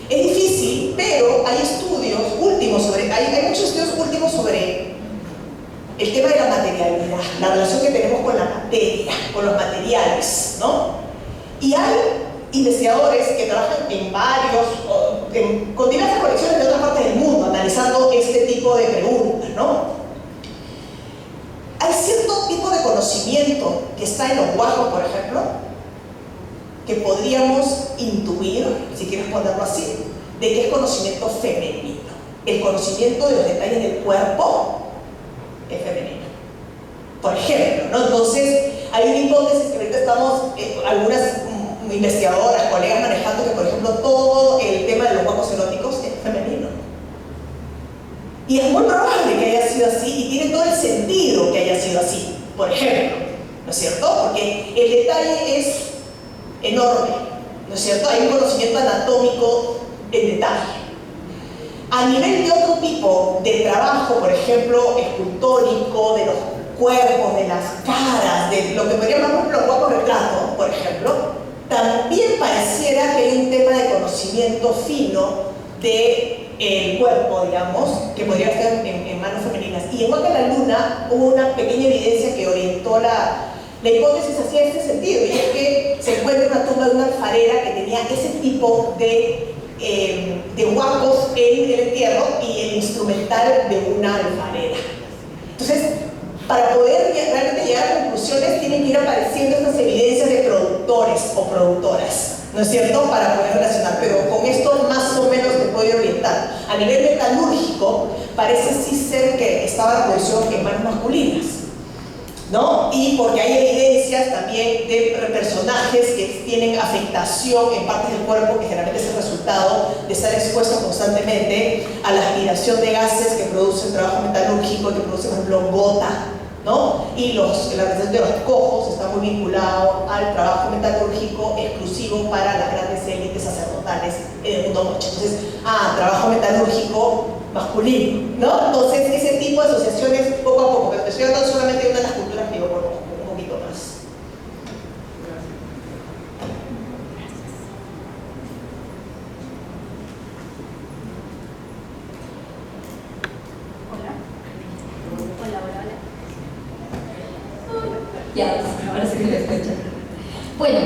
Es difícil, pero hay estudios últimos hay muchos estudios últimos sobre el tema de la materialidad, la relación que tenemos con la materia, con los materiales, ¿no? Y hay investigadores que trabajan con diversas colecciones de otras partes del mundo, analizando este tipo de preguntas, ¿no? Hay cierto tipo de conocimiento que está en los huacos, por ejemplo, que podríamos intuir, si quieres ponerlo así, de que es conocimiento femenino. El conocimiento de los detalles del cuerpo es femenino. Por ejemplo, ¿no? Entonces, hay una hipótesis que ahorita estamos, algunas investigadoras, colegas manejando, que por ejemplo todo el tema de los huecos eróticos es femenino. Y es muy probable que haya sido así, y tiene todo el sentido que haya sido así. por ejemplo, ¿no es cierto? Porque el detalle es enorme, ¿no es cierto? Hay un conocimiento anatómico en detalle. A nivel de otro tipo de trabajo, por ejemplo, escultórico, de los cuerpos, de las caras, de lo que podríamos llamar los guapos retratos, por ejemplo, también pareciera que hay un tema de conocimiento fino del cuerpo, digamos, que podría estar en manos femeninas. Y en Huaca de la Luna hubo una pequeña evidencia que orientó la hipótesis hacia este sentido, y es que se encuentra una tumba de una alfarera que tenía ese tipo de huacos en el entierro y el instrumental de una alfarera. Entonces, para poder realmente llegar a conclusiones, tienen que ir apareciendo estas evidencias de productores o productoras, ¿no es cierto?, para poder relacionar, pero con esto más o menos te puedo orientar. A nivel metalúrgico, parece sí ser que estaba la producción en manos masculinas, ¿no? Y porque hay evidencias también de personajes que tienen afectación en partes del cuerpo, que generalmente es el resultado de estar expuestos constantemente a la aspiración de gases que produce el trabajo metalúrgico, que produce, por ejemplo, gota, ¿no? Y la representación de los cojos está muy vinculado al trabajo metalúrgico exclusivo para las grandes élites sacerdotales en el mundo moche. Entonces, trabajo metalúrgico masculino, ¿no? Entonces, ese tipo de asociaciones poco a poco, pero te estoy hablando solamente de una de las culturas que yo conozco, un poquito más. Ya, ahora sí que lo escucho. Bueno,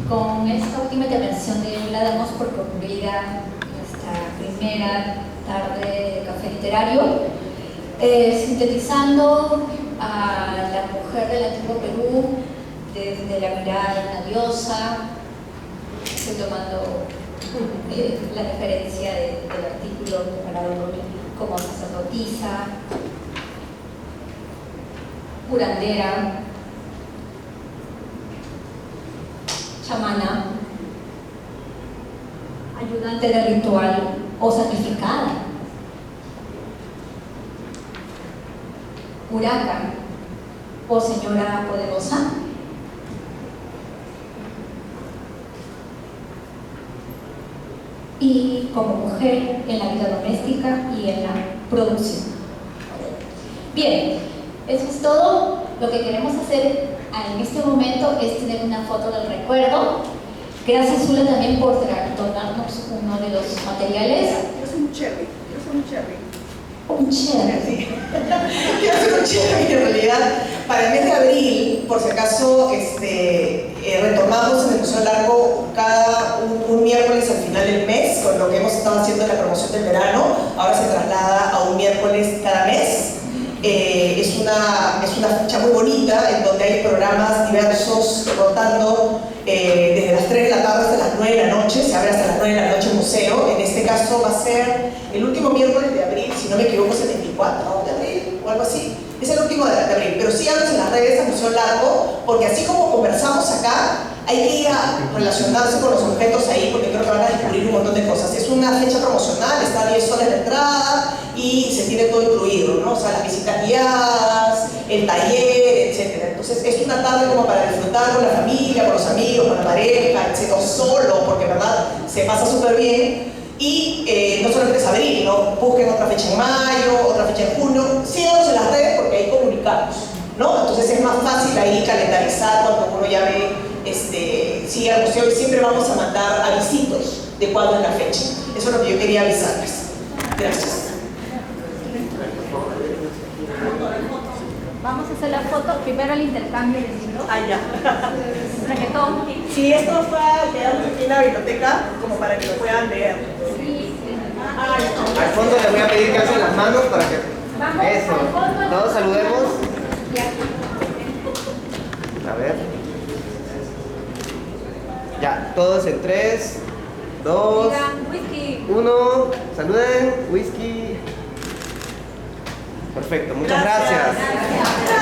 con esta última intervención de Eula damos por concluida nuestra primera tarde de café literario, sintetizando a la mujer del antiguo Perú desde la mirada de una diosa. Estoy tomando la referencia del artículo preparado como sacerdotisa, curandera, chamana, ayudante de ritual o sacrificada, huracán o señora poderosa, y como mujer en la vida doméstica y en la producción. Bien, eso es todo. Lo que queremos hacer en este momento es tener una foto del recuerdo. Gracias, Zula, también por donarnos uno de los materiales. Yo soy un cherry, Un cherry. Sí. Quiero hacer un cherry, en realidad. Para el mes de abril, por si acaso, retomamos en el Museo Largo un miércoles al final del mes, con lo que hemos estado haciendo en la promoción del verano. Ahora se traslada a un miércoles cada mes. Es una fecha muy bonita, en donde hay programas diversos rotando desde las 3 de la tarde hasta las 9 de la noche. Se abre hasta las 9 de la noche el museo. En este caso va a ser el último miércoles de abril, si no me equivoco es el 24 de abril o algo así. Es el último de abril, pero síganos en las redes del Museo Largo, porque así como conversamos acá, hay que ir a relacionarse con los objetos ahí, porque creo que van a descubrir un montón de cosas. Es una fecha promocional, está a 10 soles de entrada y se tiene todo incluido, ¿no? O sea, las visitas guiadas, el taller, etc. Entonces es una tarde como para disfrutar con la familia, con los amigos, con la pareja, etc. O solo, porque verdad se pasa súper bien. Y no solamente es abril, ¿no? Busquen otra fecha en mayo, otra fecha en junio. Síganos en las redes porque ahí comunicamos, ¿no? Entonces es más fácil ahí calendarizar cuando uno ya ve, sigue al museo, y siempre vamos a mandar avisitos de cuándo es la fecha. Eso es lo que yo quería avisarles. Gracias. Vamos a hacer la foto, primero el intercambio de libros. ya. Reggaetón. Sí, esto está quedando aquí en la biblioteca, como para que lo puedan leer. Al fondo les voy a pedir que alcen las manos para que... Vamos, Eso. al fondo. Todos saludemos. Ya. A ver. Ya, todos en 3, 2, Digan, whisky. 1. Saluden. Whisky. Perfecto, muchas gracias. Gracias.